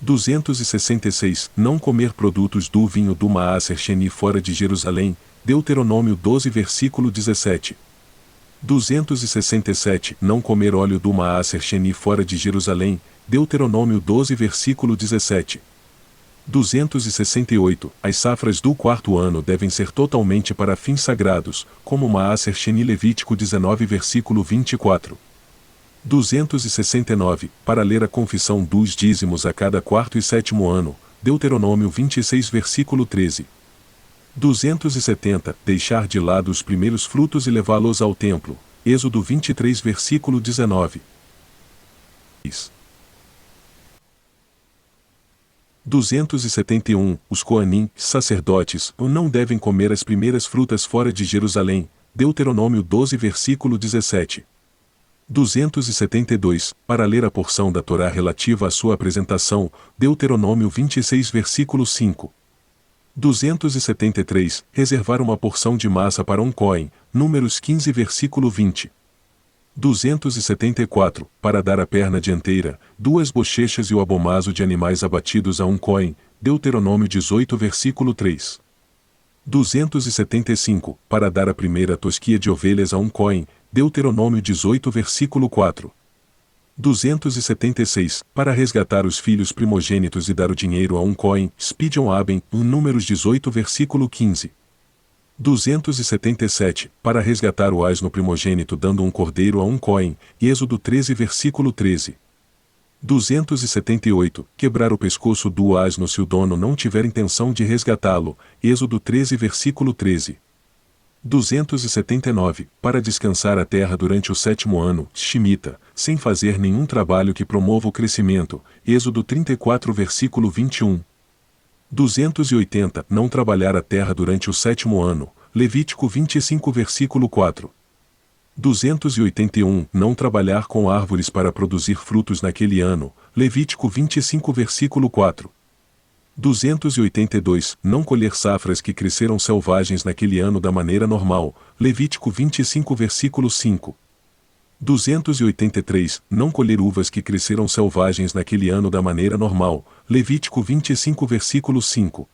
266. Não comer produtos do vinho do maaser sheni fora de Jerusalém. Deuteronômio 12 versículo 17. 267. Não comer óleo do maaser sheni fora de Jerusalém. Deuteronômio 12 versículo 17. 268. As safras do quarto ano devem ser totalmente para fins sagrados, como maaser sheni. Levítico 19 versículo 24. 269. Para ler a confissão dos dízimos a cada quarto e sétimo ano. Deuteronômio 26 versículo 13. 270. Deixar de lado os primeiros frutos e levá-los ao templo. Êxodo 23 versículo 19. 271. Os Coanim, sacerdotes, não devem comer as primeiras frutas fora de Jerusalém. Deuteronômio 12 versículo 17. 272. Para ler a porção da Torá relativa à sua apresentação. Deuteronômio 26 versículo 5. 273. Reservar uma porção de massa para um cohen. Números 15 versículo 20. 274. Para dar a perna dianteira, 2 bochechas e o abomazo de animais abatidos a um cohen. Deuteronômio 18 versículo 3. 275. Para dar a primeira tosquia de ovelhas a um cohen. Deuteronômio 18 versículo 4. 276. Para resgatar os filhos primogênitos e dar o dinheiro a um cohen. Spidion Aben, Números 18 versículo 15. 277. Para resgatar o asno primogênito dando um cordeiro a um cohen. Êxodo 13 versículo 13. 278. Quebrar o pescoço do asno se o dono não tiver intenção de resgatá-lo. Êxodo 13 versículo 13. 279. Para descansar a terra durante o sétimo ano, Shemita, sem fazer nenhum trabalho que promova o crescimento. Êxodo 34 versículo 21. 280. Não trabalhar a terra durante o sétimo ano. Levítico 25 versículo 4. 281. Não trabalhar com árvores para produzir frutos naquele ano. Levítico 25 versículo 4. 282. Não colher safras que cresceram selvagens naquele ano da maneira normal. Levítico 25 versículo 5. 283. Não colher uvas que cresceram selvagens naquele ano da maneira normal. Levítico 25 versículo 5.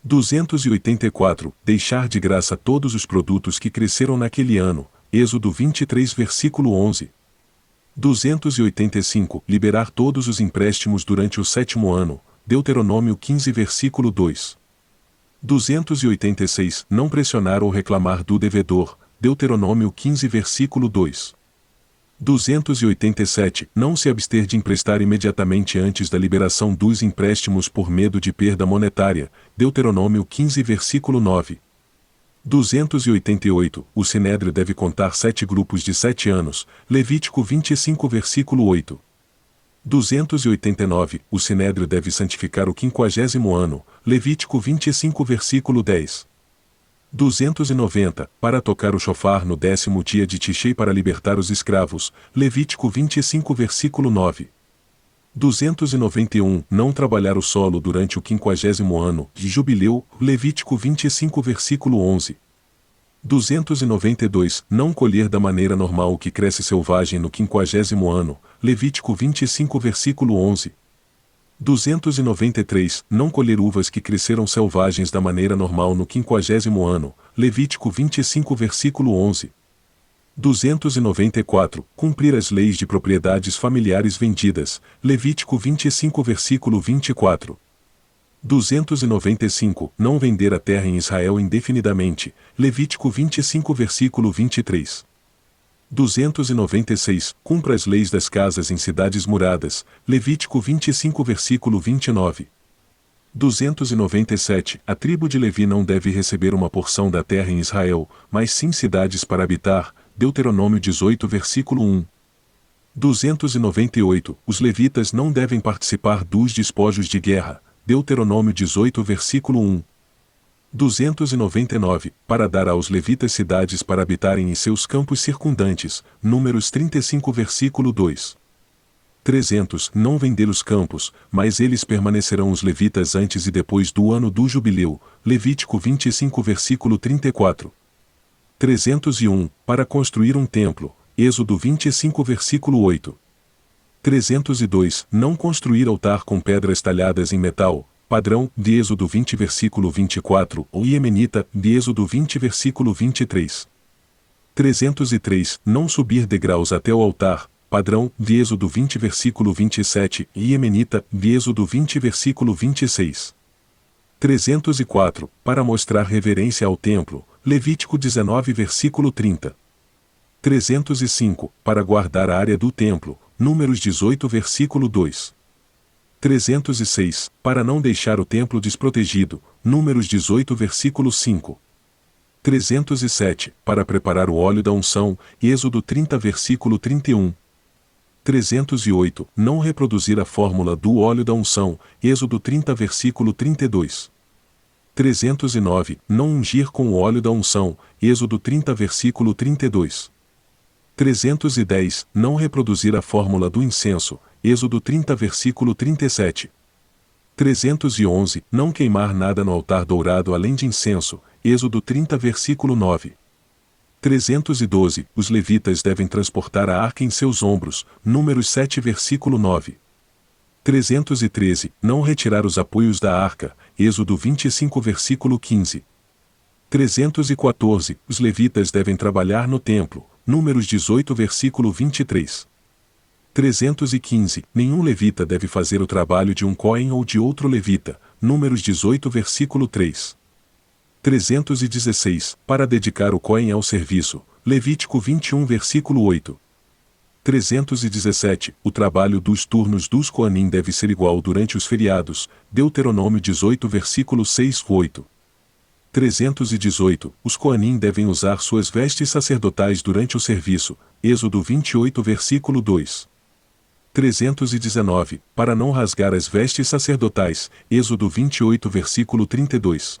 284. Deixar de graça todos os produtos que cresceram naquele ano. Êxodo 23 versículo 11. 285. Liberar todos os empréstimos durante o sétimo ano. Deuteronômio 15 versículo 2. 286. Não pressionar ou reclamar do devedor. Deuteronômio 15 versículo 2. 287. Não se abster de emprestar imediatamente antes da liberação dos empréstimos por medo de perda monetária. Deuteronômio 15 versículo 9. 288. O Sinédrio deve contar 7 grupos de 7 anos. Levítico 25 versículo 8. 289. O Sinédrio deve santificar o 50º ano. Levítico 25 versículo 10. 290. Para tocar o chofar no 10º dia de Tishei para libertar os escravos. Levítico 25 versículo 9. 291. Não trabalhar o solo durante o 50º ano de jubileu. Levítico 25 versículo 11. 292. Não colher da maneira normal o que cresce selvagem no 50º ano. Levítico 25 versículo 11. 293. Não colher uvas que cresceram selvagens da maneira normal no 50º ano. Levítico 25 versículo 11. 294. Cumprir as leis de propriedades familiares vendidas. Levítico 25 versículo 24. 295. Não vender a terra em Israel indefinidamente. Levítico 25 versículo 23. 296. Cumpra as leis das casas em cidades muradas. Levítico 25 versículo 29. 297. A tribo de Levi não deve receber uma porção da terra em Israel, mas sim cidades para habitar. Deuteronômio 18 versículo 1. 298. Os levitas não devem participar dos despojos de guerra. Deuteronômio 18 versículo 1. 299, para dar aos levitas cidades para habitarem em seus campos circundantes, Números 35 versículo 2. 300, não vender os campos, mas eles permanecerão os levitas antes e depois do ano do jubileu, Levítico 25 versículo 34. 301, para construir um templo, Êxodo 25 versículo 8. 302, não construir altar com pedras talhadas em metal, padrão, de Êxodo 20 versículo 24, ou iemenita, de Êxodo 20 versículo 23. 303, não subir degraus até o altar, padrão, de Êxodo 20 versículo 27, e iemenita, de Êxodo 20 versículo 26. 304, para mostrar reverência ao templo, Levítico 19 versículo 30. 305, para guardar a área do templo, Números 18 versículo 2. 306, para não deixar o templo desprotegido, Números 18 versículo 5. 307, para preparar o óleo da unção, Êxodo 30 versículo 31. 308, não reproduzir a fórmula do óleo da unção, Êxodo 30 versículo 32. 309, não ungir com o óleo da unção, Êxodo 30 versículo 32. 310, não reproduzir a fórmula do incenso, Êxodo 30 versículo 37. 311, não queimar nada no altar dourado além de incenso, Êxodo 30 versículo 9. 312, os levitas devem transportar a arca em seus ombros, Números 7 versículo 9. 313, não retirar os apoios da arca, Êxodo 25 versículo 15. 314, os levitas devem trabalhar no templo, Números 18 versículo 23. 315, nenhum levita deve fazer o trabalho de um cohen ou de outro levita, Números 18 versículo 3. 316, para dedicar o cohen ao serviço, Levítico 21 versículo 8. 317, o trabalho dos turnos dos coanim deve ser igual durante os feriados, Deuteronômio 18 versículo 6-8. 318, os coanim devem usar suas vestes sacerdotais durante o serviço, Êxodo 28 versículo 2. 319, para não rasgar as vestes sacerdotais, Êxodo 28 versículo 32.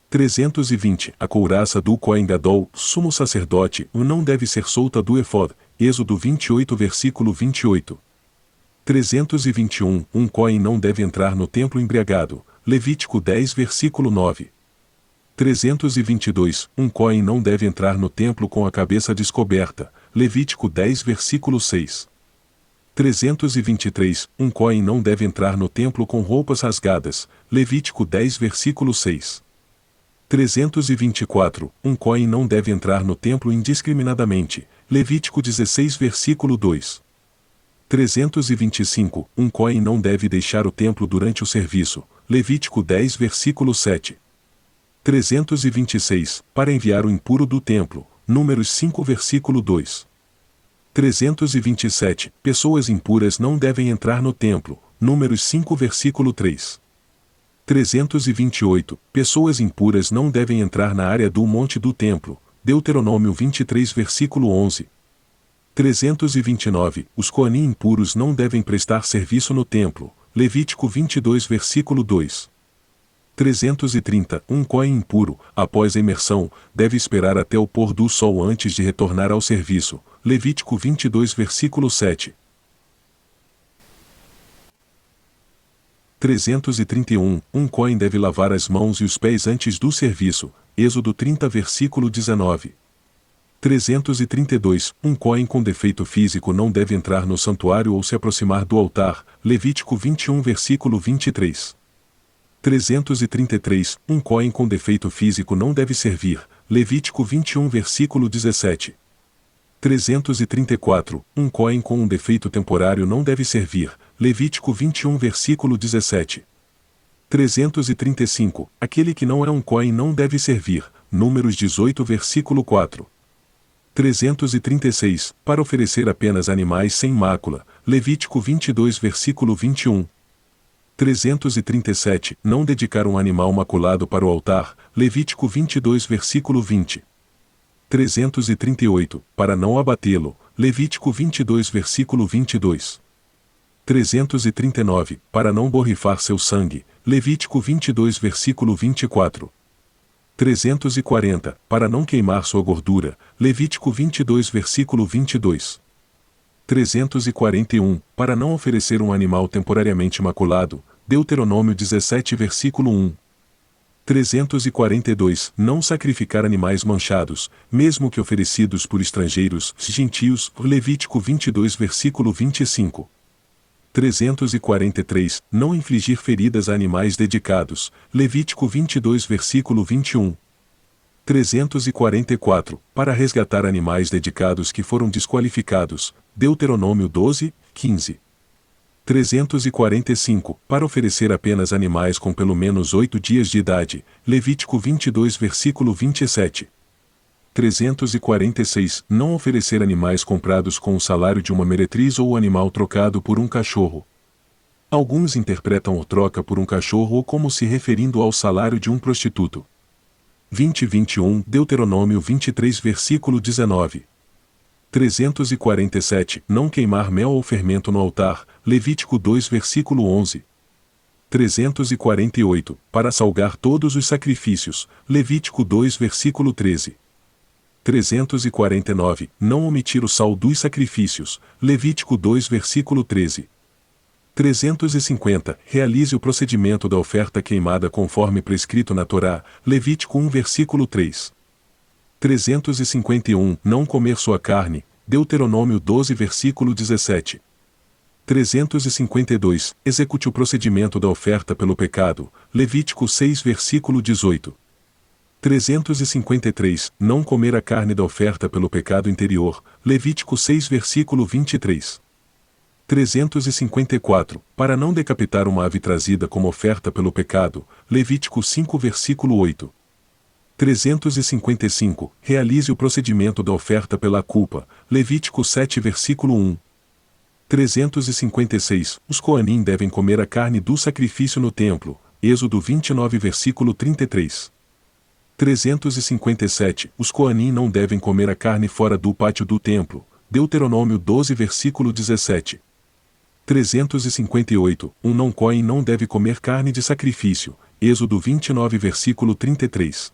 320, a couraça do Cohen Gadol, sumo sacerdote, não deve ser solta do efod, Êxodo 28 versículo 28. 321, um Cohen não deve entrar no templo embriagado, Levítico 10 versículo 9. 322, um Cohen não deve entrar no templo com a cabeça descoberta, Levítico 10 versículo 6. 323, um Cohen não deve entrar no templo com roupas rasgadas, Levítico 10 versículo 6. 324, um Cohen não deve entrar no templo indiscriminadamente, Levítico 16 versículo 2. 325, um Cohen não deve deixar o templo durante o serviço, Levítico 10 versículo 7. 326, para enviar o impuro do templo, Números 5 versículo 2. 327, pessoas impuras não devem entrar no templo, Números 5 versículo 3. 328, pessoas impuras não devem entrar na área do monte do templo, Deuteronômio 23 versículo 11. 329, os coanim impuros não devem prestar serviço no templo, Levítico 22 versículo 2. 330, um cohen impuro, após a imersão, deve esperar até o pôr do sol antes de retornar ao serviço, Levítico 22 versículo 7. 331, um cohen deve lavar as mãos e os pés antes do serviço, Êxodo 30 versículo 19. 332, um cohen com defeito físico não deve entrar no santuário ou se aproximar do altar, Levítico 21 versículo 23. 333, um cohen com defeito físico não deve servir, Levítico 21 versículo 17. 334, um cohen com um defeito temporário não deve servir, Levítico 21 versículo 17. 335, aquele que não é um cohen não deve servir, Números 18 versículo 4. 336, para oferecer apenas animais sem mácula, Levítico 22 versículo 21. 337, não dedicar um animal maculado para o altar, Levítico 22 versículo 20. 338, para não abatê-lo, Levítico 22 versículo 22. 339, para não borrifar seu sangue, Levítico 22 versículo 24. 340, para não queimar sua gordura, Levítico 22 versículo 22. 341, para não oferecer um animal temporariamente maculado, Deuteronômio 17 versículo 1. 342, não sacrificar animais manchados, mesmo que oferecidos por estrangeiros, gentios, Levítico 22 versículo 25. 343, não infligir feridas a animais dedicados, Levítico 22 versículo 21. 344, para resgatar animais dedicados que foram desqualificados, Deuteronômio 12, 15. 345, para oferecer apenas animais com pelo menos 8 dias de idade, Levítico 22 versículo 27. 346, não oferecer animais comprados com o salário de uma meretriz ou o animal trocado por um cachorro. Alguns interpretam o troca por um cachorro como se referindo ao salário de um prostituto. 20-21, Deuteronômio 23 versículo 19. 347, não queimar mel ou fermento no altar, Levítico 2 versículo 11. 348, para salgar todos os sacrifícios, Levítico 2 versículo 13. 349, não omitir o sal dos sacrifícios, Levítico 2 versículo 13. 350, realize o procedimento da oferta queimada conforme prescrito na Torá, Levítico 1 versículo 3. 351, não comer sua carne, Deuteronômio 12 versículo 17. 352, execute o procedimento da oferta pelo pecado, Levítico 6 versículo 18. 353, não comer a carne da oferta pelo pecado interior, Levítico 6 versículo 23. 354, para não decapitar uma ave trazida como oferta pelo pecado, Levítico 5 versículo 8. 355, realize o procedimento da oferta pela culpa, Levítico 7 versículo 1. 356, os Coanim devem comer a carne do sacrifício no templo, Êxodo 29 versículo 33. 357, os Coanim não devem comer a carne fora do pátio do templo, Deuteronômio 12 versículo 17. 358, um não-coen não deve comer carne de sacrifício, Êxodo 29 versículo 33.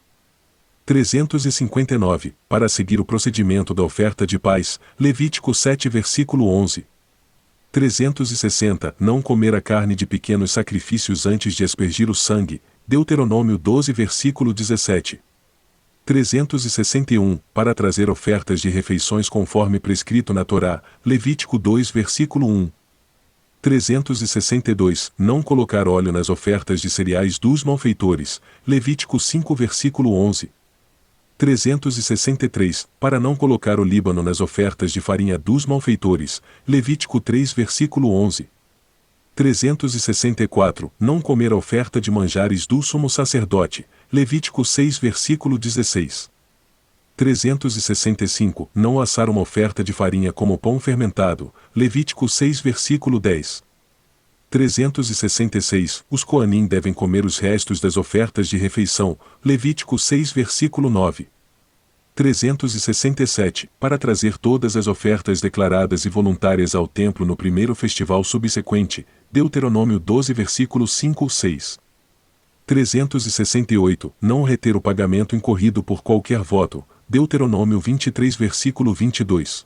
359, para seguir o procedimento da oferta de paz, Levítico 7 versículo 11. 360, não comer a carne de pequenos sacrifícios antes de aspergir o sangue, Deuteronômio 12 versículo 17. 361, para trazer ofertas de refeições conforme prescrito na Torá, Levítico 2 versículo 1. 362, não colocar óleo nas ofertas de cereais dos malfeitores, Levítico 5 versículo 11. 363, para não colocar o líbano nas ofertas de farinha dos malfeitores, Levítico 3 versículo 11. 364, não comer a oferta de manjares do sumo sacerdote, Levítico 6 versículo 16. 365, não assar uma oferta de farinha como pão fermentado, Levítico 6 versículo 10. 366, os Coanim devem comer os restos das ofertas de refeição, Levítico 6 versículo 9. 367, para trazer todas as ofertas declaradas e voluntárias ao templo no primeiro festival subsequente, Deuteronômio 12 versículo 5 ou 6. 368, não reter o pagamento incorrido por qualquer voto, Deuteronômio 23 versículo 22.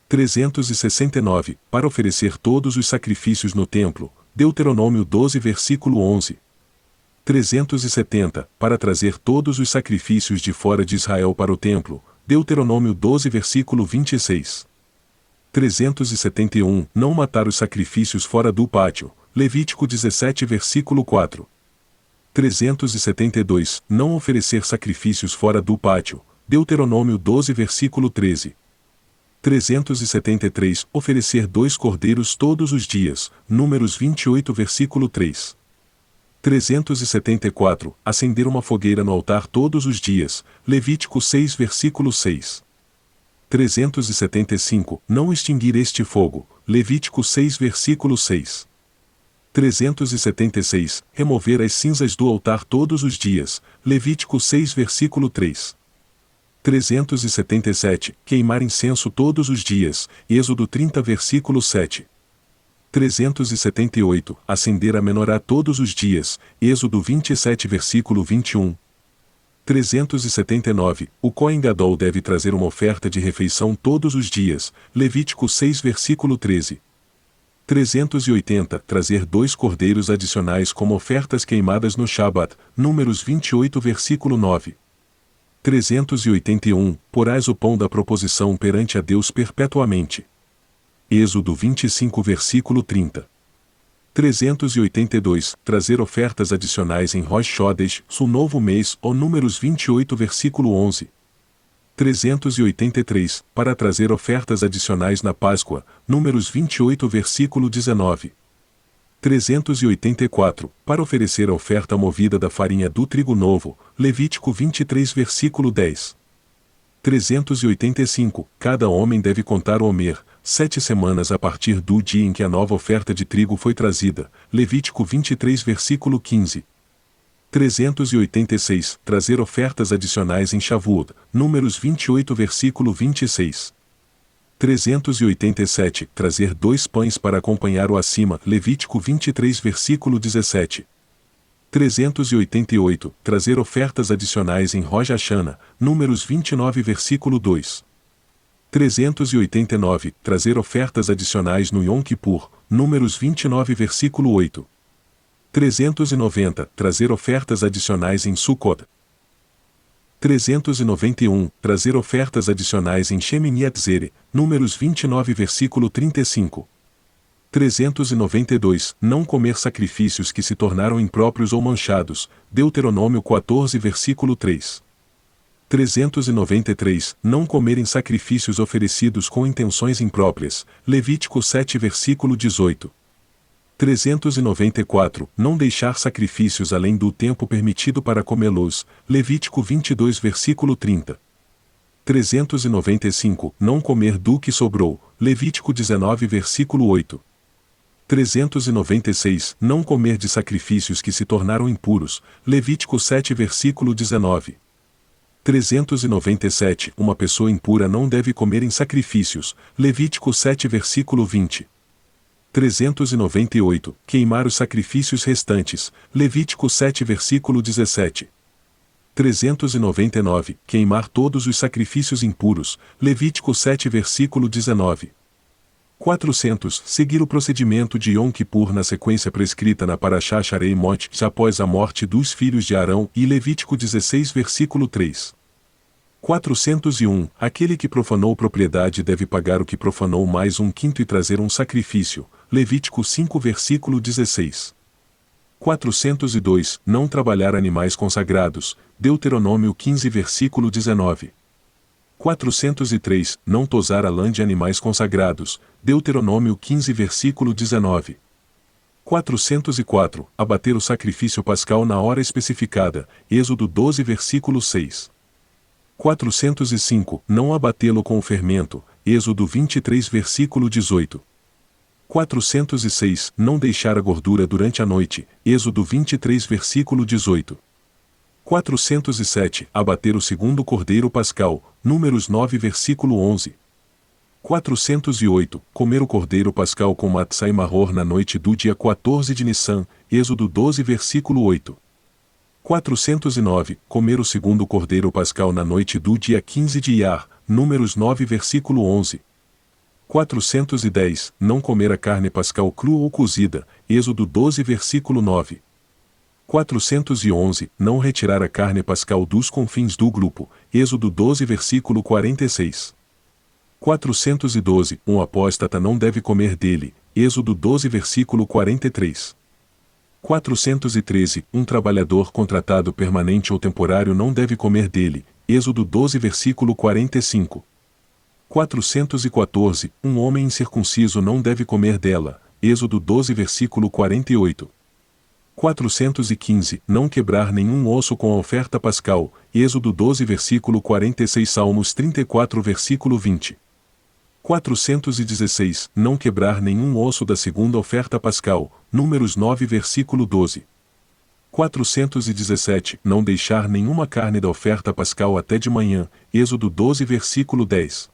369, para oferecer todos os sacrifícios no templo, Deuteronômio 12 versículo 11. 370, para trazer todos os sacrifícios de fora de Israel para o templo, Deuteronômio 12 versículo 26. 371, não matar os sacrifícios fora do pátio, Levítico 17 versículo 4. 372, não oferecer sacrifícios fora do pátio, Deuteronômio 12 versículo 13. 373, oferecer 2 cordeiros todos os dias, Números 28 versículo 3. 374, acender uma fogueira no altar todos os dias, Levítico 6 versículo 6. 375, não extinguir este fogo, Levítico 6 versículo 6. 376, remover as cinzas do altar todos os dias, Levítico 6 versículo 3. 377, queimar incenso todos os dias, Êxodo 30 versículo 7. 378, acender a menorá todos os dias, Êxodo 27 versículo 21. 379. O Cohen Gadol deve trazer uma oferta de refeição todos os dias. Levítico 6 versículo 13. 380. Trazer 2 cordeiros adicionais como ofertas queimadas no Shabat. Números 28 versículo 9. 381. Porás o pão da proposição perante a Deus perpetuamente. Êxodo 25 versículo 30. 382. Trazer ofertas adicionais em Rosh Chodesh, o novo mês, ou Números 28 versículo 11. 383. Para trazer ofertas adicionais na Páscoa, Números 28 versículo 19. 384. Para oferecer a oferta movida da farinha do trigo novo, Levítico 23 versículo 10. 385. Cada homem deve contar o Homer, 7 semanas a partir do dia em que a nova oferta de trigo foi trazida, Levítico 23 versículo 15. 386. Trazer ofertas adicionais em Shavuot, Números 28 versículo 26. 387. Trazer 2 pães para acompanhar o acima, Levítico 23 versículo 17. 388. Trazer ofertas adicionais em Rosh Hashanah, Números 29 versículo 2. 389. Trazer ofertas adicionais no Yom Kippur, Números 29 versículo 8. 390. Trazer ofertas adicionais em Sukkot. 391. Trazer ofertas adicionais em Shemini Atzeret, Números 29 versículo 35. 392. Não comer sacrifícios que se tornaram impróprios ou manchados, Deuteronômio 14 versículo 3. 393. Não comerem sacrifícios oferecidos com intenções impróprias, Levítico 7 versículo 18. 394. Não deixar sacrifícios além do tempo permitido para comê-los, Levítico 22 versículo 30. 395. Não comer do que sobrou, Levítico 19 versículo 8. 396. Não comer de sacrifícios que se tornaram impuros, Levítico 7 versículo 19. 397. Uma pessoa impura não deve comer em sacrifícios, Levítico 7 versículo 20. 398. Queimar os sacrifícios restantes, Levítico 7 versículo 17. 399. Queimar todos os sacrifícios impuros, Levítico 7 versículo 19. 400. Seguir o procedimento de Yom Kippur na sequência prescrita na Parashá Sharei Mot, após a morte dos filhos de Arão, e Levítico 16 versículo 3. 401. Aquele que profanou propriedade deve pagar o que profanou mais 1/5 e trazer um sacrifício, Levítico 5 versículo 16. 402. Não trabalhar animais consagrados, Deuteronômio 15 versículo 19. 403. Não tosar a lã de animais consagrados, Deuteronômio 15 versículo 19. 404. Abater o sacrifício pascal na hora especificada, Êxodo 12 versículo 6. 405. Não abatê-lo com o fermento, Êxodo 23 versículo 18. 406. Não deixar a gordura durante a noite, Êxodo 23 versículo 18. 407. Abater o segundo cordeiro pascal, Números 9 versículo 11. 408. Comer o cordeiro pascal com matzá e maror na noite do dia 14 de Nissan, Êxodo 12 versículo 8. 409. Comer o segundo cordeiro pascal na noite do dia 15 de Iyar, Números 9 versículo 11. 410. Não comer a carne pascal crua ou cozida, Êxodo 12 versículo 9. 411. Não retirar a carne pascal dos confins do grupo, Êxodo 12 versículo 46. 412. Um apóstata não deve comer dele, Êxodo 12 versículo 43. 413. Um trabalhador contratado permanente ou temporário não deve comer dele, Êxodo 12 versículo 45. 414. Um homem incircunciso não deve comer dela, Êxodo 12 versículo 48. 415. Não quebrar nenhum osso com a oferta pascal, Êxodo 12 versículo 46. Salmos 34 versículo 20. 416. Não quebrar nenhum osso da segunda oferta pascal, Números 9 versículo 12. 417. Não deixar nenhuma carne da oferta pascal até de manhã, Êxodo 12 versículo 10.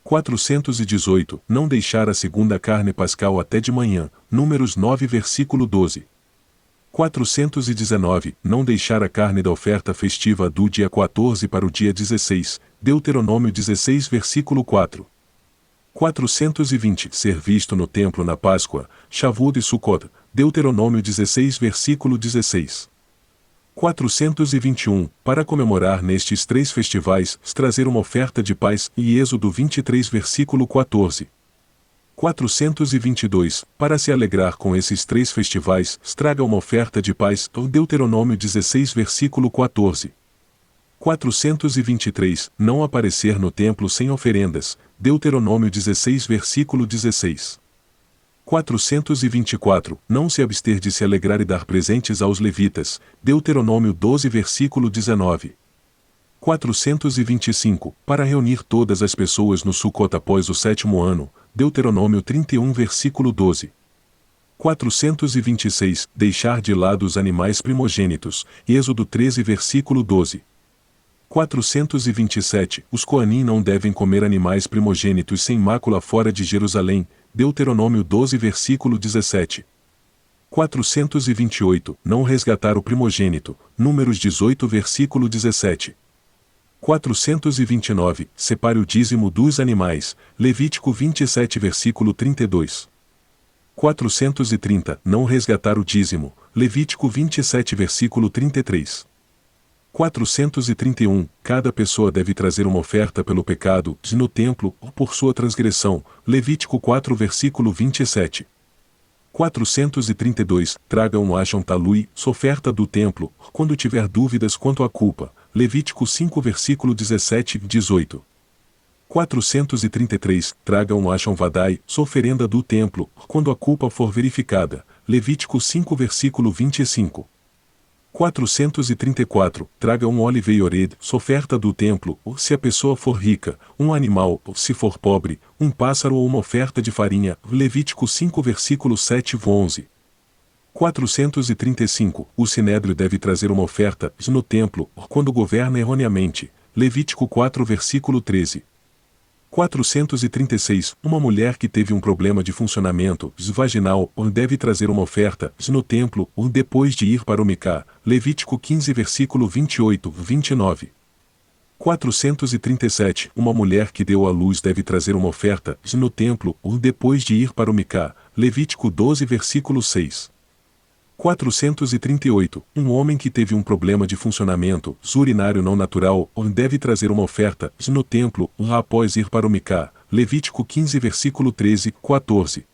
418. Não deixar a segunda carne pascal até de manhã, Números 9 versículo 12. 419. Não deixar a carne da oferta festiva do dia 14 para o dia 16, Deuteronômio 16 versículo 4. 420. Ser visto no templo na Páscoa, Shavuot e Sukkot, Deuteronômio 16 versículo 16. 421. Para comemorar nestes 3 festivais, trazer uma oferta de paz, e Êxodo 23 versículo 14. 422. Para se alegrar com esses 3 festivais, traga uma oferta de paz, Deuteronômio 16 versículo 14. 423. Não aparecer no templo sem oferendas, Deuteronômio 16 versículo 16. 424. Não se abster de se alegrar e dar presentes aos levitas, Deuteronômio 12 versículo 19. 425. Para reunir todas as pessoas no Sukkot após o 7º ano, Deuteronômio 31 versículo 12. 426. Deixar de lado os animais primogênitos, Êxodo 13 versículo 12. 427. Os Coanim não devem comer animais primogênitos sem mácula fora de Jerusalém, Deuteronômio 12 versículo 17. 428. Não resgatar o primogênito, Números 18 versículo 17. 429. Separe o dízimo dos animais, Levítico 27 versículo 32. 430. Não resgatar o dízimo, Levítico 27 versículo 33. 431. Cada pessoa deve trazer uma oferta pelo pecado, no templo, ou por sua transgressão, Levítico 4 versículo 27. 432. Traga um Ashon Talui, sua oferta do templo, quando tiver dúvidas quanto à culpa, Levítico 5 versículo 17 e 18. 433. Traga um Ashon Vadai, sua oferenda do templo, quando a culpa for verificada, Levítico 5 versículo 25. 434. Traga um Olivei Ored, sua oferta do templo, ou se a pessoa for rica, um animal, ou se for pobre, um pássaro ou uma oferta de farinha, Levítico 5 versículo 7 e 11. 435. O sinédrio deve trazer uma oferta, no templo, quando governa erroneamente, Levítico 4 versículo 13. 436. Uma mulher que teve um problema de funcionamento vaginal deve trazer uma oferta no templo depois de ir para o Micá, Levítico 15 versículo 28, 29. 437. Uma mulher que deu à luz deve trazer uma oferta no templo depois de ir para o Micá, Levítico 12 versículo 6. 438. Um homem que teve um problema de funcionamento urinário não natural deve trazer uma oferta no templo após ir para o Micá, Levítico 15 versículo 13, 14.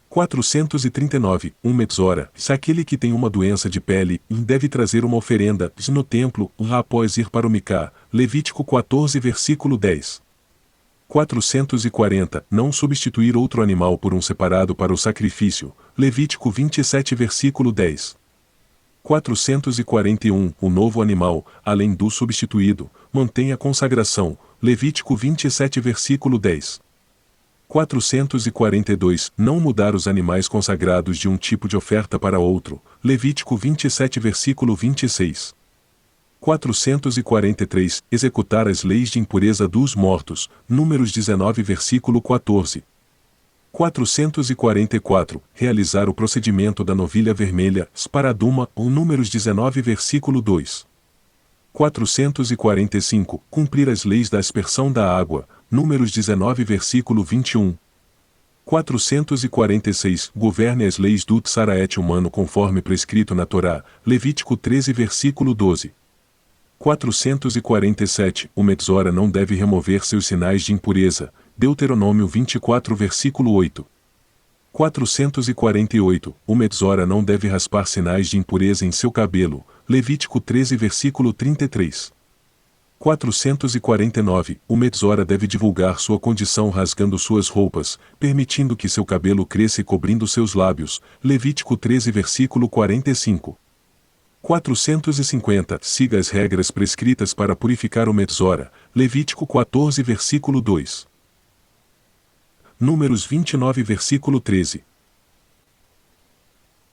439. Um metzora, se aquele que tem uma doença de pele, deve trazer uma oferenda no templo após ir para o Micá, Levítico 14 versículo 10. 440. Não substituir outro animal por um separado para o sacrifício, Levítico 27 versículo 10. 441. O novo animal, além do substituído, mantém a consagração, Levítico 27 versículo 10. 442. Não mudar os animais consagrados de um tipo de oferta para outro, Levítico 27 versículo 26. 443. Executar as leis de impureza dos mortos, Números 19 versículo 14. 444. Realizar o procedimento da novilha vermelha, Sparaduma, ou Números 19 versículo 2. 445. Cumprir as leis da aspersão da água, Números 19 versículo 21. 446. Governe as leis do tsaraete humano conforme prescrito na Torá, Levítico 13 versículo 12. 447. O metzora não deve remover seus sinais de impureza, Deuteronômio 24 versículo 8. 448. O metzora não deve raspar sinais de impureza em seu cabelo, Levítico 13 versículo 33. 449. O metzora deve divulgar sua condição rasgando suas roupas, permitindo que seu cabelo cresça e cobrindo seus lábios, Levítico 13 versículo 45. 450. Siga as regras prescritas para purificar o metzora, Levítico 14 versículo 2. Números 29 versículo 13.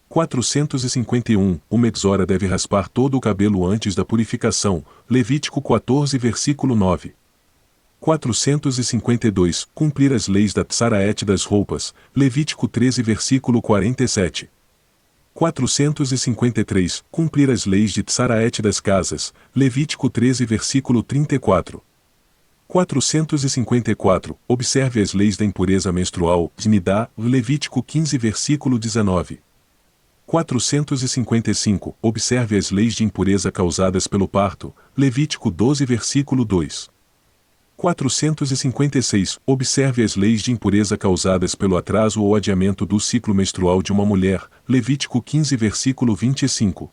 451. O metzora deve raspar todo o cabelo antes da purificação, Levítico 14 versículo 9. 452. Cumprir as leis da tsaraete das roupas, Levítico 13 versículo 47. 453. Cumprir as leis de Tsaraete das casas, Levítico 13 versículo 34. 454. Observe as leis da impureza menstrual, de Nidá, Levítico 15 versículo 19. 455. Observe as leis de impureza causadas pelo parto, Levítico 12 versículo 2. 456. Observe as leis de impureza causadas pelo atraso ou adiamento do ciclo menstrual de uma mulher, Levítico 15 versículo 25.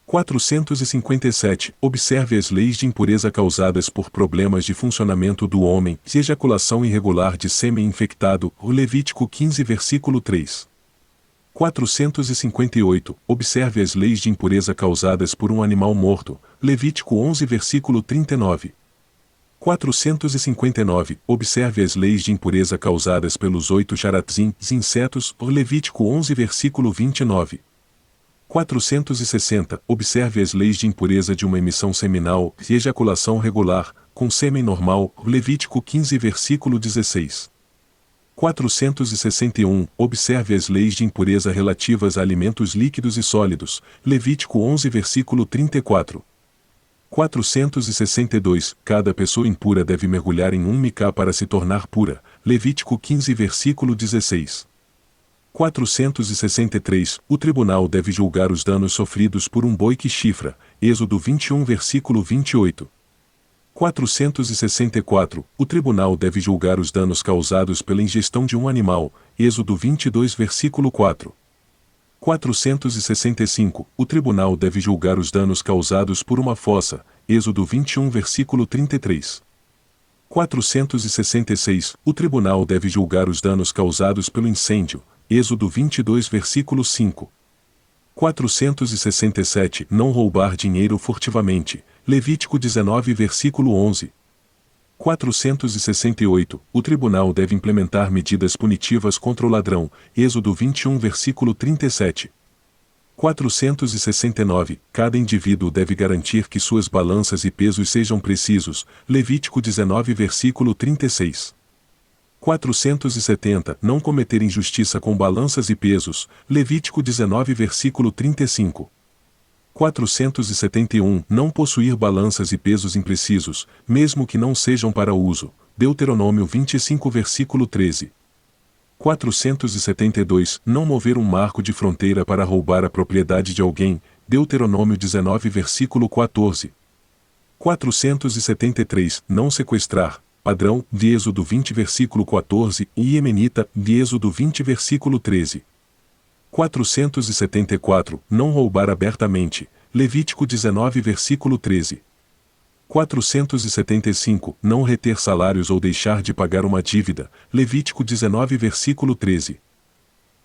457. Observe as leis de impureza causadas por problemas de funcionamento do homem, de ejaculação irregular de sêmen infectado, Levítico 15 versículo 3. 458. Observe as leis de impureza causadas por um animal morto, Levítico 11 versículo 39. 459. Observe as leis de impureza causadas pelos 8 charatzim, insetos, por Levítico 11 versículo 29. 460. Observe as leis de impureza de uma emissão seminal e ejaculação regular, com sêmen normal, Levítico 15 versículo 16. 461. Observe as leis de impureza relativas a alimentos líquidos e sólidos, Levítico 11 versículo 34. 462. Cada pessoa impura deve mergulhar em um micá para se tornar pura, Levítico 15 versículo 16. 463. O tribunal deve julgar os danos sofridos por um boi que chifra, Êxodo 21 versículo 28. 464. O tribunal deve julgar os danos causados pela ingestão de um animal, Êxodo 22 versículo 4. 465. O tribunal deve julgar os danos causados por uma fossa, Êxodo 21 versículo 33. 466. O tribunal deve julgar os danos causados pelo incêndio, Êxodo 22 versículo 5. 467. Não roubar dinheiro furtivamente, Levítico 19 versículo 11. 468. O tribunal deve implementar medidas punitivas contra o ladrão, Êxodo 21 versículo 37. 469. Cada indivíduo deve garantir que suas balanças e pesos sejam precisos, Levítico 19 versículo 36. 470. Não cometer injustiça com balanças e pesos, Levítico 19 versículo 35. 471. Não possuir balanças e pesos imprecisos, mesmo que não sejam para uso, Deuteronômio 25 versículo 13. 472. Não mover um marco de fronteira para roubar a propriedade de alguém, Deuteronômio 19 versículo 14. 473. Não sequestrar, padrão, de Êxodo 20 versículo 14, e Iemenita, de Êxodo 20 versículo 13. 474. Não roubar abertamente, Levítico 19 versículo 13. 475. Não reter salários ou deixar de pagar uma dívida, Levítico 19 versículo 13.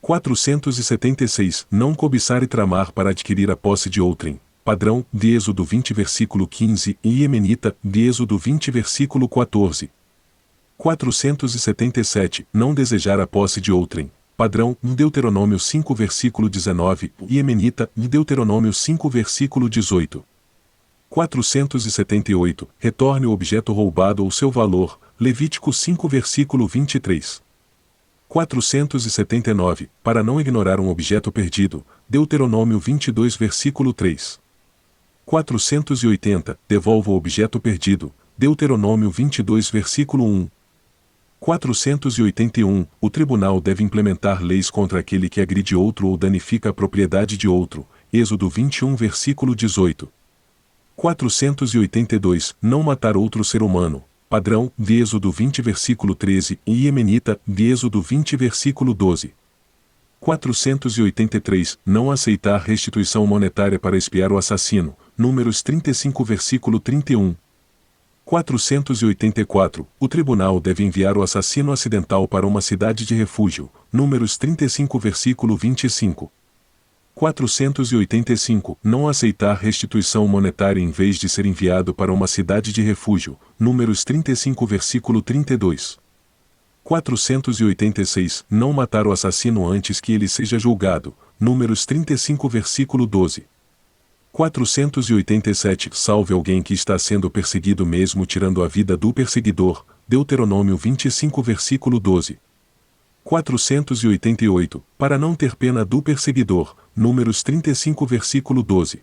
476. Não cobiçar e tramar para adquirir a posse de outrem, padrão, de Êxodo 20 versículo 15, e Iemenita, de Êxodo 20 versículo 14. 477. Não desejar a posse de outrem, padrão, Deuteronômio 5 versículo 19, e Iemenita, Deuteronômio 5 versículo 18. 478. Retorne o objeto roubado ou seu valor, Levítico 5 versículo 23. 479. Para não ignorar um objeto perdido, Deuteronômio 22 versículo 3. 480. Devolva o objeto perdido, Deuteronômio 22 versículo 1. 481. O tribunal deve implementar leis contra aquele que agride outro ou danifica a propriedade de outro, Êxodo 21 versículo 18. 482. Não matar outro ser humano, padrão, de Êxodo 20 versículo 13, e Iemenita, de Êxodo 20 versículo 12. 483. Não aceitar restituição monetária para expiar o assassino, Números 35 versículo 31. 484. O tribunal deve enviar o assassino acidental para uma cidade de refúgio, Números 35 versículo 25. 485. Não aceitar restituição monetária em vez de ser enviado para uma cidade de refúgio, Números 35 versículo 32. 486. Não matar o assassino antes que ele seja julgado, Números 35 versículo 12. 487. Salve alguém que está sendo perseguido mesmo tirando a vida do perseguidor, Deuteronômio 25 versículo 12. 488, para não ter pena do perseguidor, Números 35 versículo 12.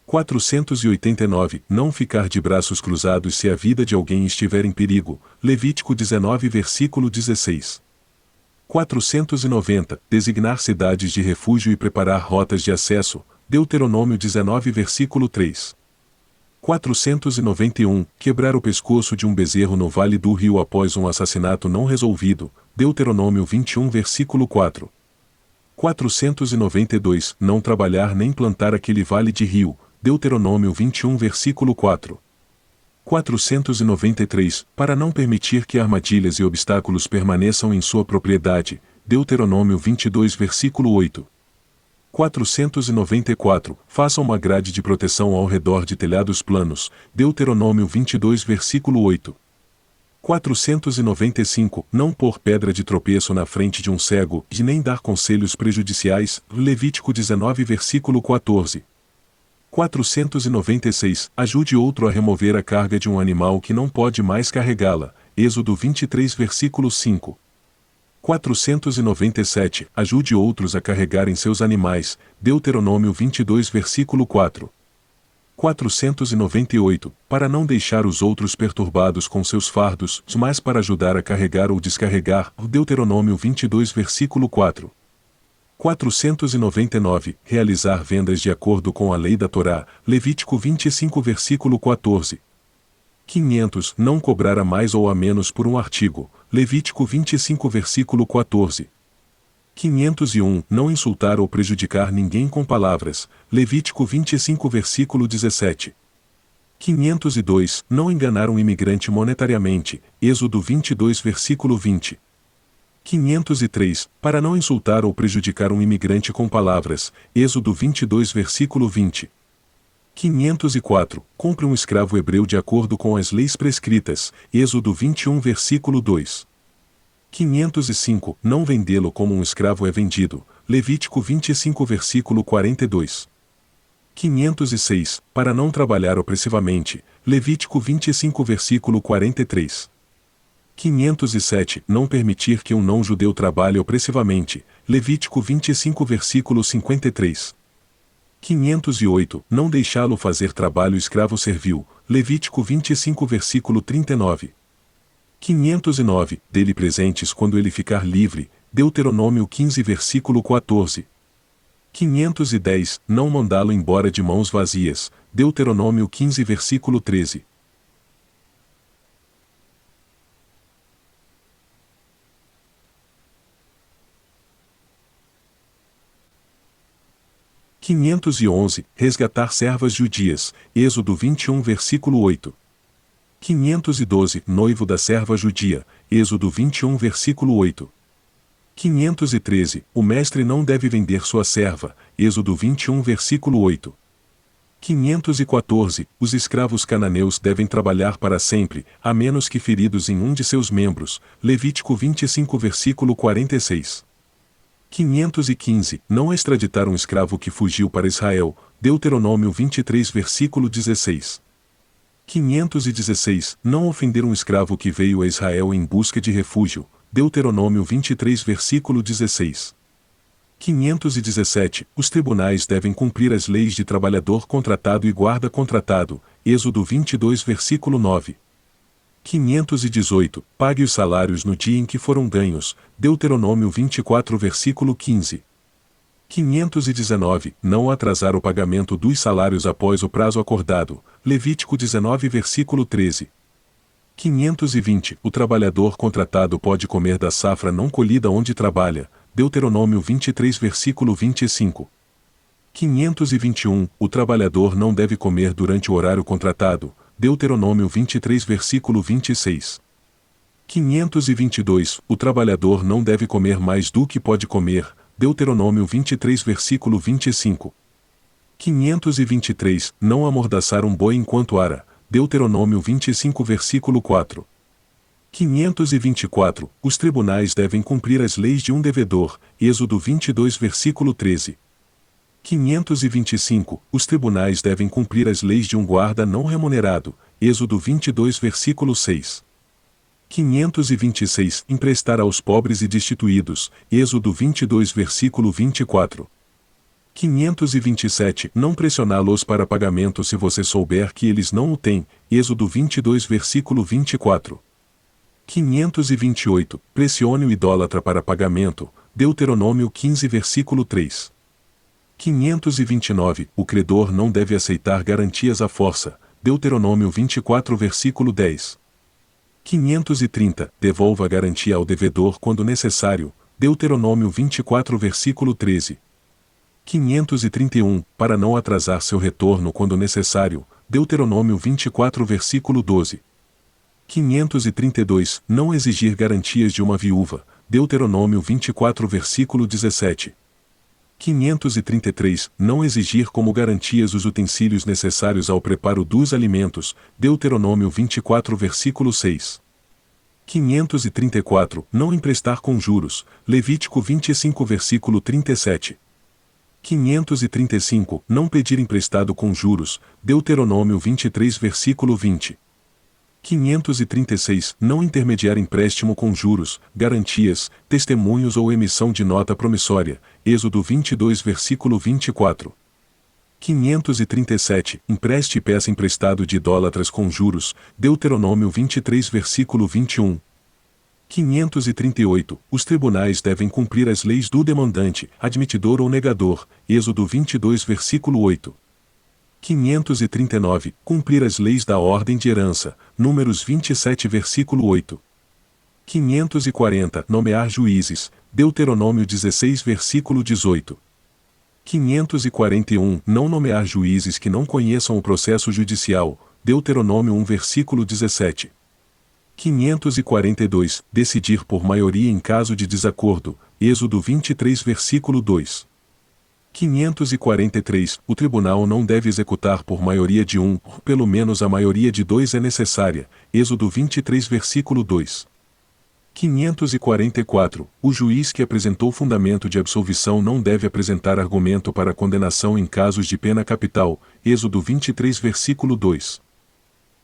489, não ficar de braços cruzados se a vida de alguém estiver em perigo, Levítico 19 versículo 16. 490, designar cidades de refúgio e preparar rotas de acesso, Deuteronômio 19 versículo 3. 491, quebrar o pescoço de um bezerro no vale do rio após um assassinato não resolvido, Deuteronômio 21 versículo 4. 492, não trabalhar nem plantar aquele vale de rio, Deuteronômio 21 versículo 4. 493, para não permitir que armadilhas e obstáculos permaneçam em sua propriedade, Deuteronômio 22 versículo 8. 494, faça uma grade de proteção ao redor de telhados planos, Deuteronômio 22 versículo 8. 495, não pôr pedra de tropeço na frente de um cego, e nem dar conselhos prejudiciais, Levítico 19 versículo 14. 496, ajude outro a remover a carga de um animal que não pode mais carregá-la, Êxodo 23 versículo 5. 497, ajude outros a carregarem seus animais, Deuteronômio 22 versículo 4. 498, para não deixar os outros perturbados com seus fardos, mas para ajudar a carregar ou descarregar, Deuteronômio 22 versículo 4. 499, realizar vendas de acordo com a lei da Torá, Levítico 25 versículo 14. 500, não cobrar a mais ou a menos por um artigo, Levítico 25 versículo 14. 501, não insultar ou prejudicar ninguém com palavras, Levítico 25 versículo 17. 502, não enganar um imigrante monetariamente, Êxodo 22 versículo 20. 503, para não insultar ou prejudicar um imigrante com palavras, Êxodo 22 versículo 20. 504, compre um escravo hebreu de acordo com as leis prescritas, Êxodo 21 versículo 2. 505, não vendê-lo como um escravo é vendido, Levítico 25 versículo 42. 506, para não trabalhar opressivamente, Levítico 25 versículo 43. 507, não permitir que um não-judeu trabalhe opressivamente, Levítico 25 versículo 53. 508, não deixá-lo fazer trabalho escravo servil, Levítico 25 versículo 39. 509, dê-lhe presentes quando ele ficar livre, Deuteronômio 15 versículo 14. 510, não mandá-lo embora de mãos vazias, Deuteronômio 15 versículo 13. 511, resgatar servas judias, Êxodo 21 versículo 8. 512, noivo da serva judia, Êxodo 21 versículo 8. 513, o mestre não deve vender sua serva, Êxodo 21 versículo 8. 514, os escravos cananeus devem trabalhar para sempre, a menos que feridos em um de seus membros, Levítico 25 versículo 46. 515, não extraditar um escravo que fugiu para Israel, Deuteronômio 23 versículo 16. 516, não ofender um escravo que veio a Israel em busca de refúgio, Deuteronômio 23 versículo 16. 517, os tribunais devem cumprir as leis de trabalhador contratado e guarda contratado, Êxodo 22 versículo 9. 518, pague os salários no dia em que foram ganhos, Deuteronômio 24 versículo 15. 519, não atrasar o pagamento dos salários após o prazo acordado, Levítico 19 versículo 13. 520, o trabalhador contratado pode comer da safra não colhida onde trabalha, Deuteronômio 23 versículo 25. 521, o trabalhador não deve comer durante o horário contratado, Deuteronômio 23 versículo 26. 522, o trabalhador não deve comer mais do que pode comer, Deuteronômio 23 versículo 25. 523, não amordaçar um boi enquanto ara, Deuteronômio 25 versículo 4. 524, os tribunais devem cumprir as leis de um devedor, Êxodo 22 versículo 13. 525, os tribunais devem cumprir as leis de um guarda não remunerado, Êxodo 22 versículo 6. 526 Emprestar aos pobres e destituídos, Êxodo 22 versículo 24. 527 Não pressioná-los para pagamento se você souber que eles não o têm, Êxodo 22 versículo 24. 528 Pressione o idólatra para pagamento, Deuteronômio 15 versículo 3. 529 O credor não deve aceitar garantias à força, Deuteronômio 24 versículo 10. 530 Devolva a garantia ao devedor quando necessário, Deuteronômio 24 versículo 13. 531 Para não atrasar seu retorno quando necessário, Deuteronômio 24 versículo 12. 532 Não exigir garantias de uma viúva, Deuteronômio 24 versículo 17. 533 Não exigir como garantias os utensílios necessários ao preparo dos alimentos, Deuteronômio 24 versículo 6. 534 Não emprestar com juros, Levítico 25 versículo 37. 535 Não pedir emprestado com juros, Deuteronômio 23 versículo 20. 536 Não intermediar empréstimo com juros, garantias, testemunhos ou emissão de nota promissória, Êxodo 22 versículo 24. 537 Empreste e peça emprestado de idólatras com juros, Deuteronômio 23 versículo 21. 538 Os tribunais devem cumprir as leis do demandante, admitidor ou negador, Êxodo 22 versículo 8. 539 Cumprir as leis da ordem de herança, Números 27 versículo 8. 540 Nomear juízes, Deuteronômio 16 versículo 18. 541 Não nomear juízes que não conheçam o processo judicial, Deuteronômio 1 versículo 17. 542 Decidir por maioria em caso de desacordo, Êxodo 23 versículo 2. 543 O tribunal não deve executar por maioria de um, pelo menos a maioria de dois é necessária, Êxodo 23 versículo 2. 544 O juiz que apresentou fundamento de absolvição não deve apresentar argumento para condenação em casos de pena capital, Êxodo 23 versículo 2.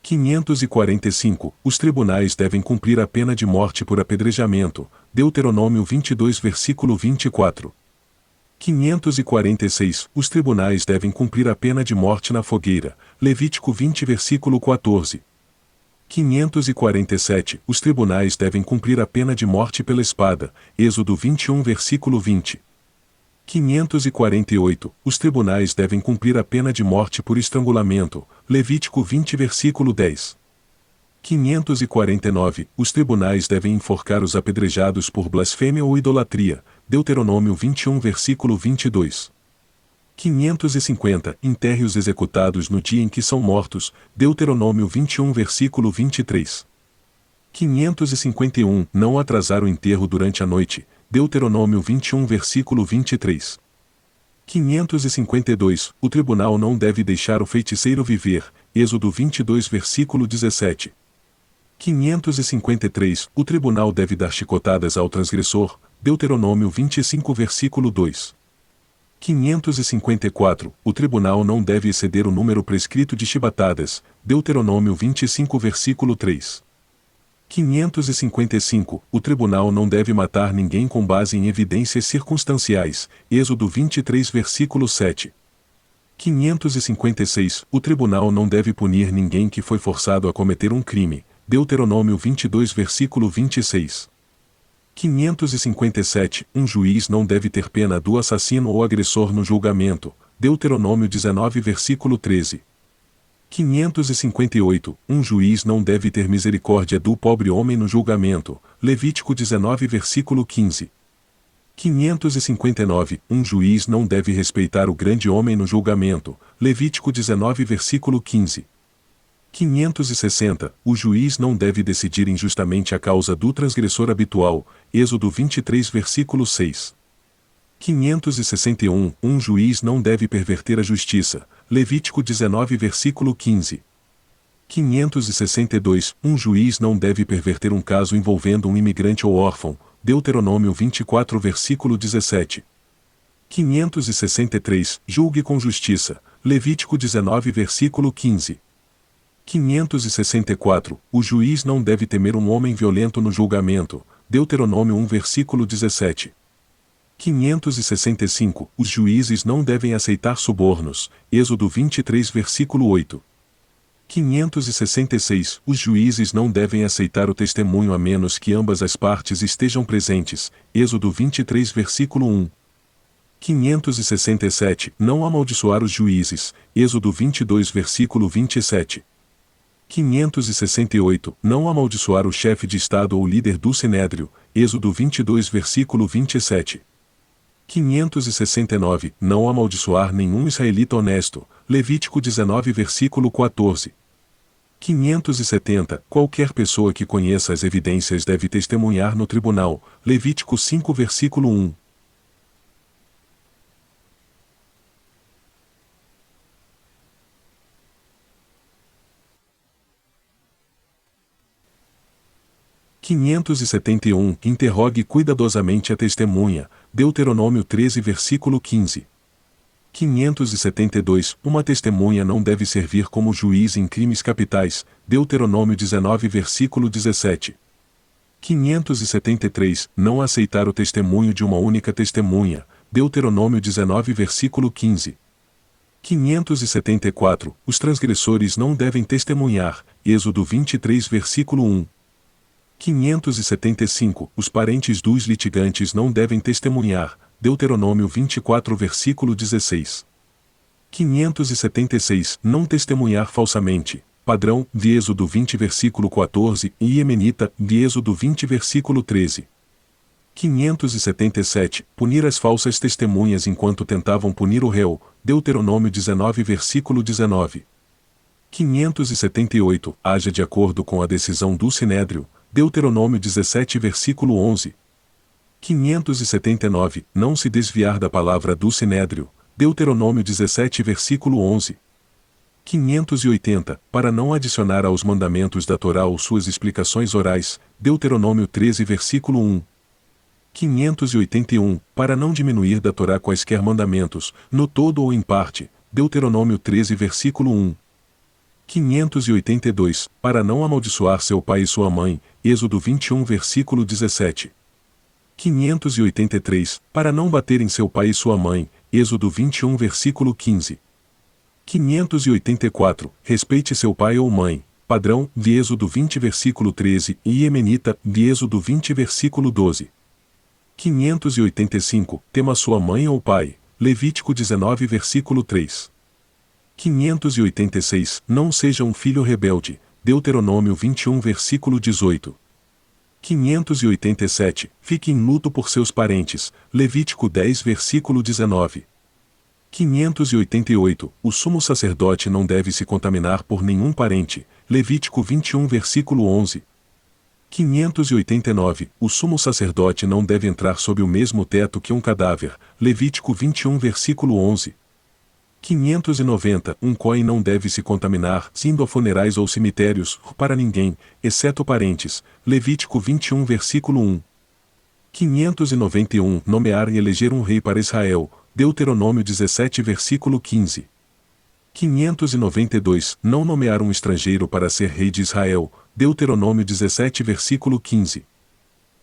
545 Os tribunais devem cumprir a pena de morte por apedrejamento, Deuteronômio 22 versículo 24. 546 Os tribunais devem cumprir a pena de morte na fogueira, Levítico 20 versículo 14. 547 Os tribunais devem cumprir a pena de morte pela espada, Êxodo 21 versículo 20. 548 Os tribunais devem cumprir a pena de morte por estrangulamento, Levítico 20 versículo 10. 549 Os tribunais devem enforcar os apedrejados por blasfêmia ou idolatria, Deuteronômio 21 versículo 22. 550 Enterre os executados no dia em que são mortos, Deuteronômio 21 versículo 23. 551 Não atrasar o enterro durante a noite, Deuteronômio 21 versículo 23. 552 O tribunal não deve deixar o feiticeiro viver, Êxodo 22 versículo 17. 553 O tribunal deve dar chicotadas ao transgressor, Deuteronômio 25 versículo 2. 554 O tribunal não deve exceder o número prescrito de chibatadas, Deuteronômio 25 versículo 3. 555 O tribunal não deve matar ninguém com base em evidências circunstanciais, Êxodo 23 versículo 7. 556 O tribunal não deve punir ninguém que foi forçado a cometer um crime, Deuteronômio 22 versículo 26. 557 Um juiz não deve ter pena do assassino ou agressor no julgamento, Deuteronômio 19 versículo 13. 558 Um juiz não deve ter misericórdia do pobre homem no julgamento, Levítico 19 versículo 15. 559 Um juiz não deve respeitar o grande homem no julgamento, Levítico 19 versículo 15. 560 O juiz não deve decidir injustamente a causa do transgressor habitual, Êxodo 23 versículo 6. 561 Um juiz não deve perverter a justiça, Levítico 19 versículo 15. 562 Um juiz não deve perverter um caso envolvendo um imigrante ou órfão, Deuteronômio 24 versículo 17. 563 Julgue com justiça, Levítico 19 versículo 15. 564. O juiz não deve temer um homem violento no julgamento. Deuteronômio 1 versículo 17. 565. Os juízes não devem aceitar subornos. Êxodo 23 versículo 8. 566. Os juízes não devem aceitar o testemunho a menos que ambas as partes estejam presentes. Êxodo 23 versículo 1. 567. Não amaldiçoar os juízes. Êxodo 22 versículo 27. 568. Não amaldiçoar o chefe de Estado ou líder do Sinédrio. Êxodo 22 versículo 27. 569. Não amaldiçoar nenhum israelita honesto. Levítico 19 versículo 14. 570. Qualquer pessoa que conheça as evidências deve testemunhar no tribunal. Levítico 5 versículo 1. 571. Interrogue cuidadosamente a testemunha. Deuteronômio 13 versículo 15. 572. Uma testemunha não deve servir como juiz em crimes capitais. Deuteronômio 19 versículo 17. 573. Não aceitar o testemunho de uma única testemunha. Deuteronômio 19 versículo 15. 574. Os transgressores não devem testemunhar. Êxodo 23 versículo 1. 575. Os parentes dos litigantes não devem testemunhar. Deuteronômio 24 versículo 16. 576. Não testemunhar falsamente. Padrão, de Êxodo 20 versículo 14, e Iemenita, de Êxodo 20 versículo 13. 577. Punir as falsas testemunhas enquanto tentavam punir o réu. Deuteronômio 19 versículo 19. 578. Haja de acordo com a decisão do Sinédrio. Deuteronômio 17 versículo 11. 579. Não se desviar da palavra do Sinédrio. Deuteronômio 17 versículo 11. 580. Para não adicionar aos mandamentos da Torá ou suas explicações orais. Deuteronômio 13 versículo 1. 581. Para não diminuir da Torá quaisquer mandamentos, no todo ou em parte. Deuteronômio 13 versículo 1. 582. Para não amaldiçoar seu pai e sua mãe. Êxodo 21 versículo 17. 583. Para não bater em seu pai e sua mãe. Êxodo 21 versículo 15. 584. Respeite seu pai ou mãe. Padrão, de Êxodo 20 versículo 13, e Iemenita, de Êxodo 20 versículo 12. 585. Tema sua mãe ou pai. Levítico 19 versículo 3. 586. Não seja um filho rebelde. Deuteronômio 21 versículo 18. 587. Fique em luto por seus parentes. Levítico 10 versículo 19. 588. O sumo sacerdote não deve se contaminar por nenhum parente. Levítico 21 versículo 11. 589. O sumo sacerdote não deve entrar sob o mesmo teto que um cadáver. Levítico 21 versículo 11. 590. Um cohen não deve se contaminar, indo a funerais ou cemitérios, para ninguém, exceto parentes. Levítico 21 versículo 1. 591. Nomear e eleger um rei para Israel. Deuteronômio 17 versículo 15. 592. Não nomear um estrangeiro para ser rei de Israel. Deuteronômio 17 versículo 15.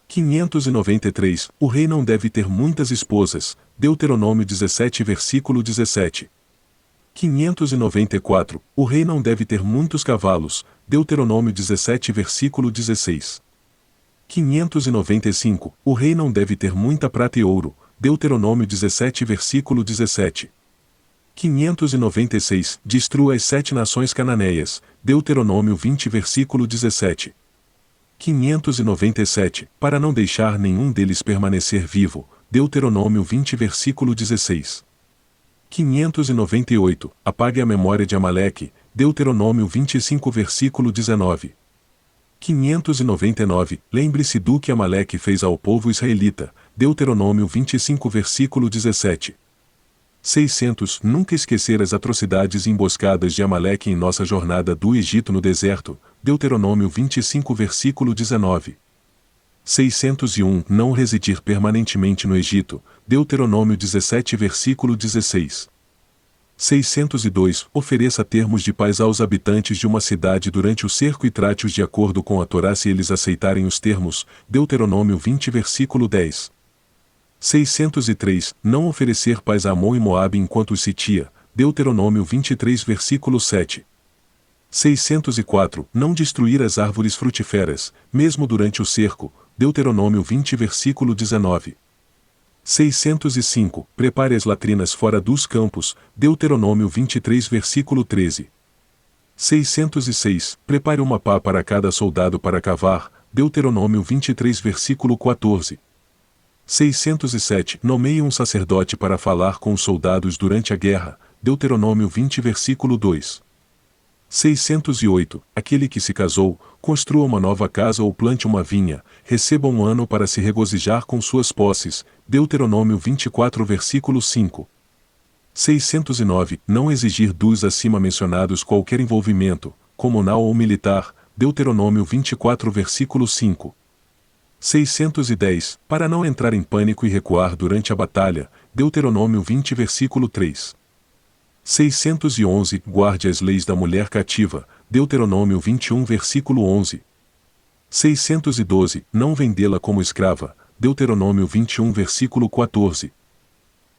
593. O rei não deve ter muitas esposas. Deuteronômio 17 versículo 17. 594. O rei não deve ter muitos cavalos. Deuteronômio 17 versículo 16. 595. O rei não deve ter muita prata e ouro. Deuteronômio 17 versículo 17. 596. Destrua as 7 nações cananeias. Deuteronômio 20 versículo 17. 597. Para não deixar nenhum deles permanecer vivo. Deuteronômio 20 versículo 16. 598. Apague a memória de Amaleque. Deuteronômio 25 versículo 19. 599. Lembre-se do que Amaleque fez ao povo israelita. Deuteronômio 25 versículo 17. 600. Nunca esquecer as atrocidades e emboscadas de Amaleque em nossa jornada do Egito no deserto. Deuteronômio 25 versículo 19. 601. Não residir permanentemente no Egito. Deuteronômio 17 versículo 16. 602. Ofereça termos de paz aos habitantes de uma cidade durante o cerco e trate-os de acordo com a Torá se eles aceitarem os termos. Deuteronômio 20 versículo 10. 603. Não oferecer paz a Amon e Moabe enquanto os sitia. Deuteronômio 23 versículo 7. 604. Não destruir as árvores frutíferas, mesmo durante o cerco. Deuteronômio 20 versículo 19. 605. Prepare as latrinas fora dos campos. Deuteronômio 23 versículo 13. 606. Prepare uma pá para cada soldado para cavar. Deuteronômio 23 versículo 14. 607. Nomeie um sacerdote para falar com os soldados durante a guerra. Deuteronômio 20 versículo 2. 608. Aquele que se casou, construa uma nova casa ou plante uma vinha, receba um ano para se regozijar com suas posses. Deuteronômio 24 versículo 5. 609. Não exigir dos acima mencionados qualquer envolvimento, comunal ou militar. Deuteronômio 24 versículo 5. 610. Para não entrar em pânico e recuar durante a batalha. Deuteronômio 20 versículo 3. 611. Guarde as leis da mulher cativa. Deuteronômio 21 versículo 11. 612. Não vendê-la como escrava. Deuteronômio 21 versículo 14.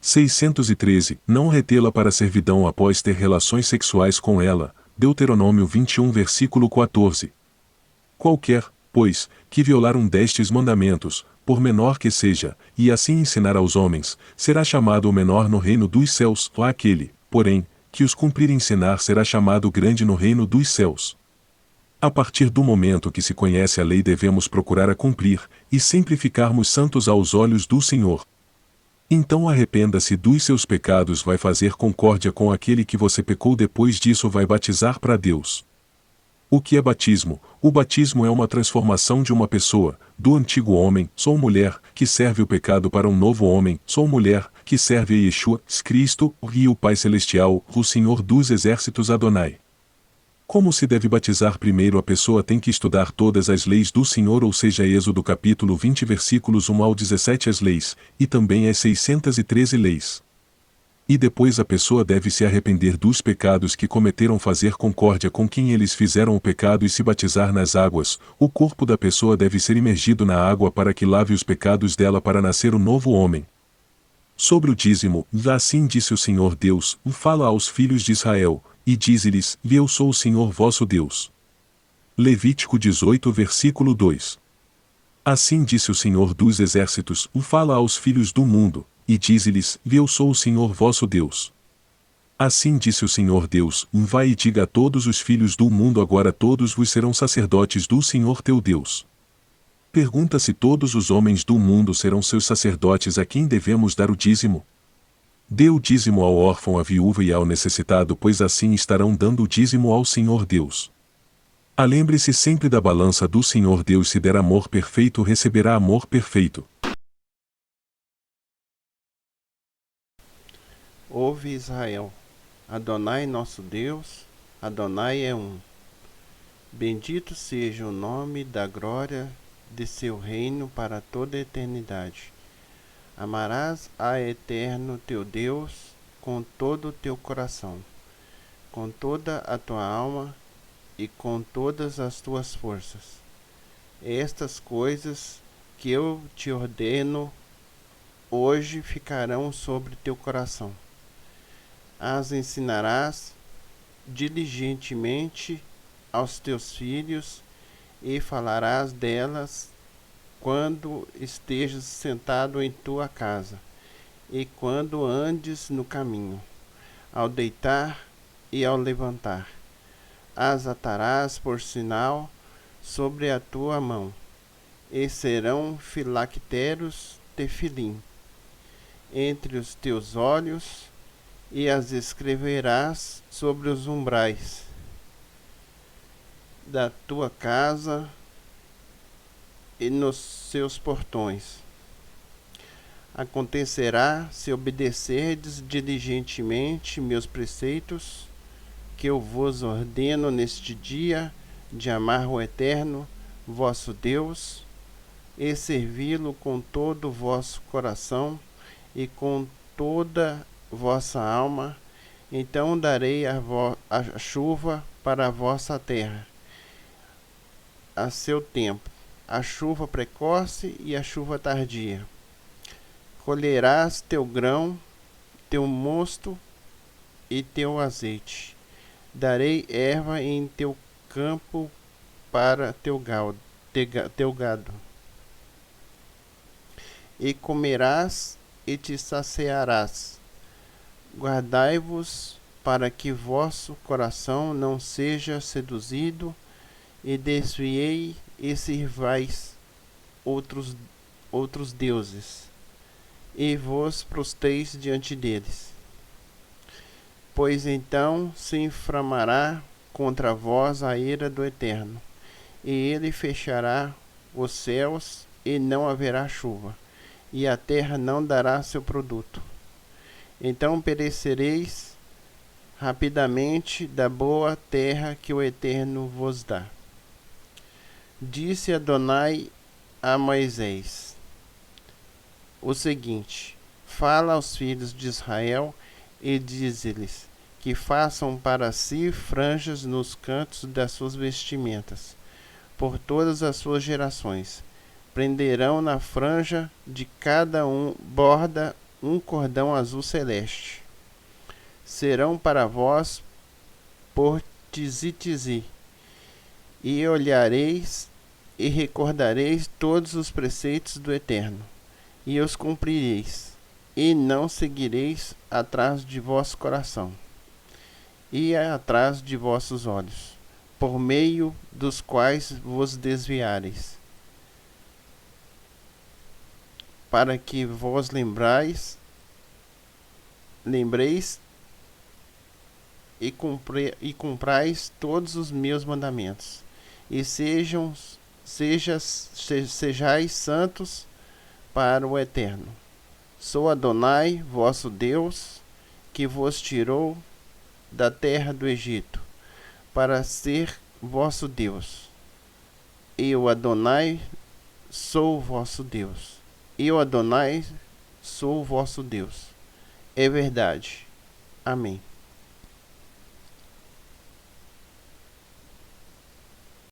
613. Não retê-la para servidão após ter relações sexuais com ela. Deuteronômio 21 versículo 14. Qualquer, pois, que violar um destes mandamentos, por menor que seja, e assim ensinar aos homens, será chamado o menor no reino dos céus, ou aquele, porém, que os cumprir e ensinar será chamado grande no reino dos céus. A partir do momento que se conhece a lei devemos procurar a cumprir, e sempre ficarmos santos aos olhos do Senhor. Então arrependa-se dos seus pecados, vai fazer concórdia com aquele que você pecou, depois disso vai batizar para Deus. O que é batismo? O batismo é uma transformação de uma pessoa, do antigo homem, sou mulher, que serve o pecado, para um novo homem, sou mulher, que serve a Yeshua, Cristo, e o Pai Celestial, o Senhor dos Exércitos Adonai. Como se deve batizar? Primeiro a pessoa tem que estudar todas as leis do Senhor, ou seja, Êxodo capítulo 20 versículos 1 ao 17 as leis, e também as 613 leis. E depois a pessoa deve se arrepender dos pecados que cometeram, fazer concórdia com quem eles fizeram o pecado e se batizar nas águas. O corpo da pessoa deve ser imergido na água para que lave os pecados dela, para nascer o novo homem. Sobre o dízimo, assim disse o Senhor Deus, fala aos filhos de Israel, e dize-lhes, eu sou o Senhor vosso Deus. Levítico 18 versículo 2. Assim disse o Senhor dos Exércitos, fala aos filhos do mundo, e dize-lhes, eu sou o Senhor vosso Deus. Assim disse o Senhor Deus, vai e diga a todos os filhos do mundo, agora todos vos serão sacerdotes do Senhor teu Deus. Pergunta se todos os homens do mundo serão seus sacerdotes. A quem devemos dar o dízimo? Dê o dízimo ao órfão, à viúva e ao necessitado, pois assim estarão dando o dízimo ao Senhor Deus. Lembre-se sempre da balança do Senhor Deus, se der amor perfeito, receberá amor perfeito. Ouve, Israel, Adonai nosso Deus, Adonai é um. Bendito seja o nome da glória de seu reino para toda a eternidade. Amarás a Eterno teu Deus com todo o teu coração, com toda a tua alma e com todas as tuas forças. Estas coisas que eu te ordeno hoje ficarão sobre teu coração. As ensinarás diligentemente aos teus filhos e falarás delas quando estejas sentado em tua casa e quando andes no caminho, ao deitar e ao levantar. As atarás por sinal sobre a tua mão, e serão filacteros tefilim entre os teus olhos, e as escreverás sobre os umbrais da tua casa e nos seus portões. Acontecerá, se obedecerdes diligentemente meus preceitos, que eu vos ordeno neste dia, de amar o Eterno, vosso Deus, e servi-lo com todo o vosso coração e com toda vossa alma Então darei a chuva para a vossa terra, a seu tempo, a chuva precoce e a chuva tardia. Colherás teu grão, teu mosto e teu azeite. Darei erva em teu campo para teu gado. E comerás e te saciarás. Guardai-vos para que vosso coração não seja seduzido, e desviei e servais outros deuses, e vos prostreis diante deles. Pois então se inflamará contra vós a ira do Eterno, e ele fechará os céus, e não haverá chuva, e a terra não dará seu produto. Então perecereis rapidamente da boa terra que o Eterno vos dá. Disse Adonai a Moisés o seguinte: fala aos filhos de Israel e dize-lhes que façam para si franjas nos cantos das suas vestimentas, por todas as suas gerações. Prenderão na franja de cada borda um cordão azul celeste. Serão para vós por tizi-tizi, e olhareis e recordareis todos os preceitos do Eterno, e os cumprireis, e não seguireis atrás de vosso coração, e atrás de vossos olhos, por meio dos quais vos desviareis, para que vos lembreis e cumprais todos os meus mandamentos, e sejais santos para o Eterno. Sou Adonai, vosso Deus, que vos tirou da terra do Egito, para ser vosso Deus. Eu, Adonai, sou vosso Deus. Eu, Adonai, sou vosso Deus. É verdade. Amém.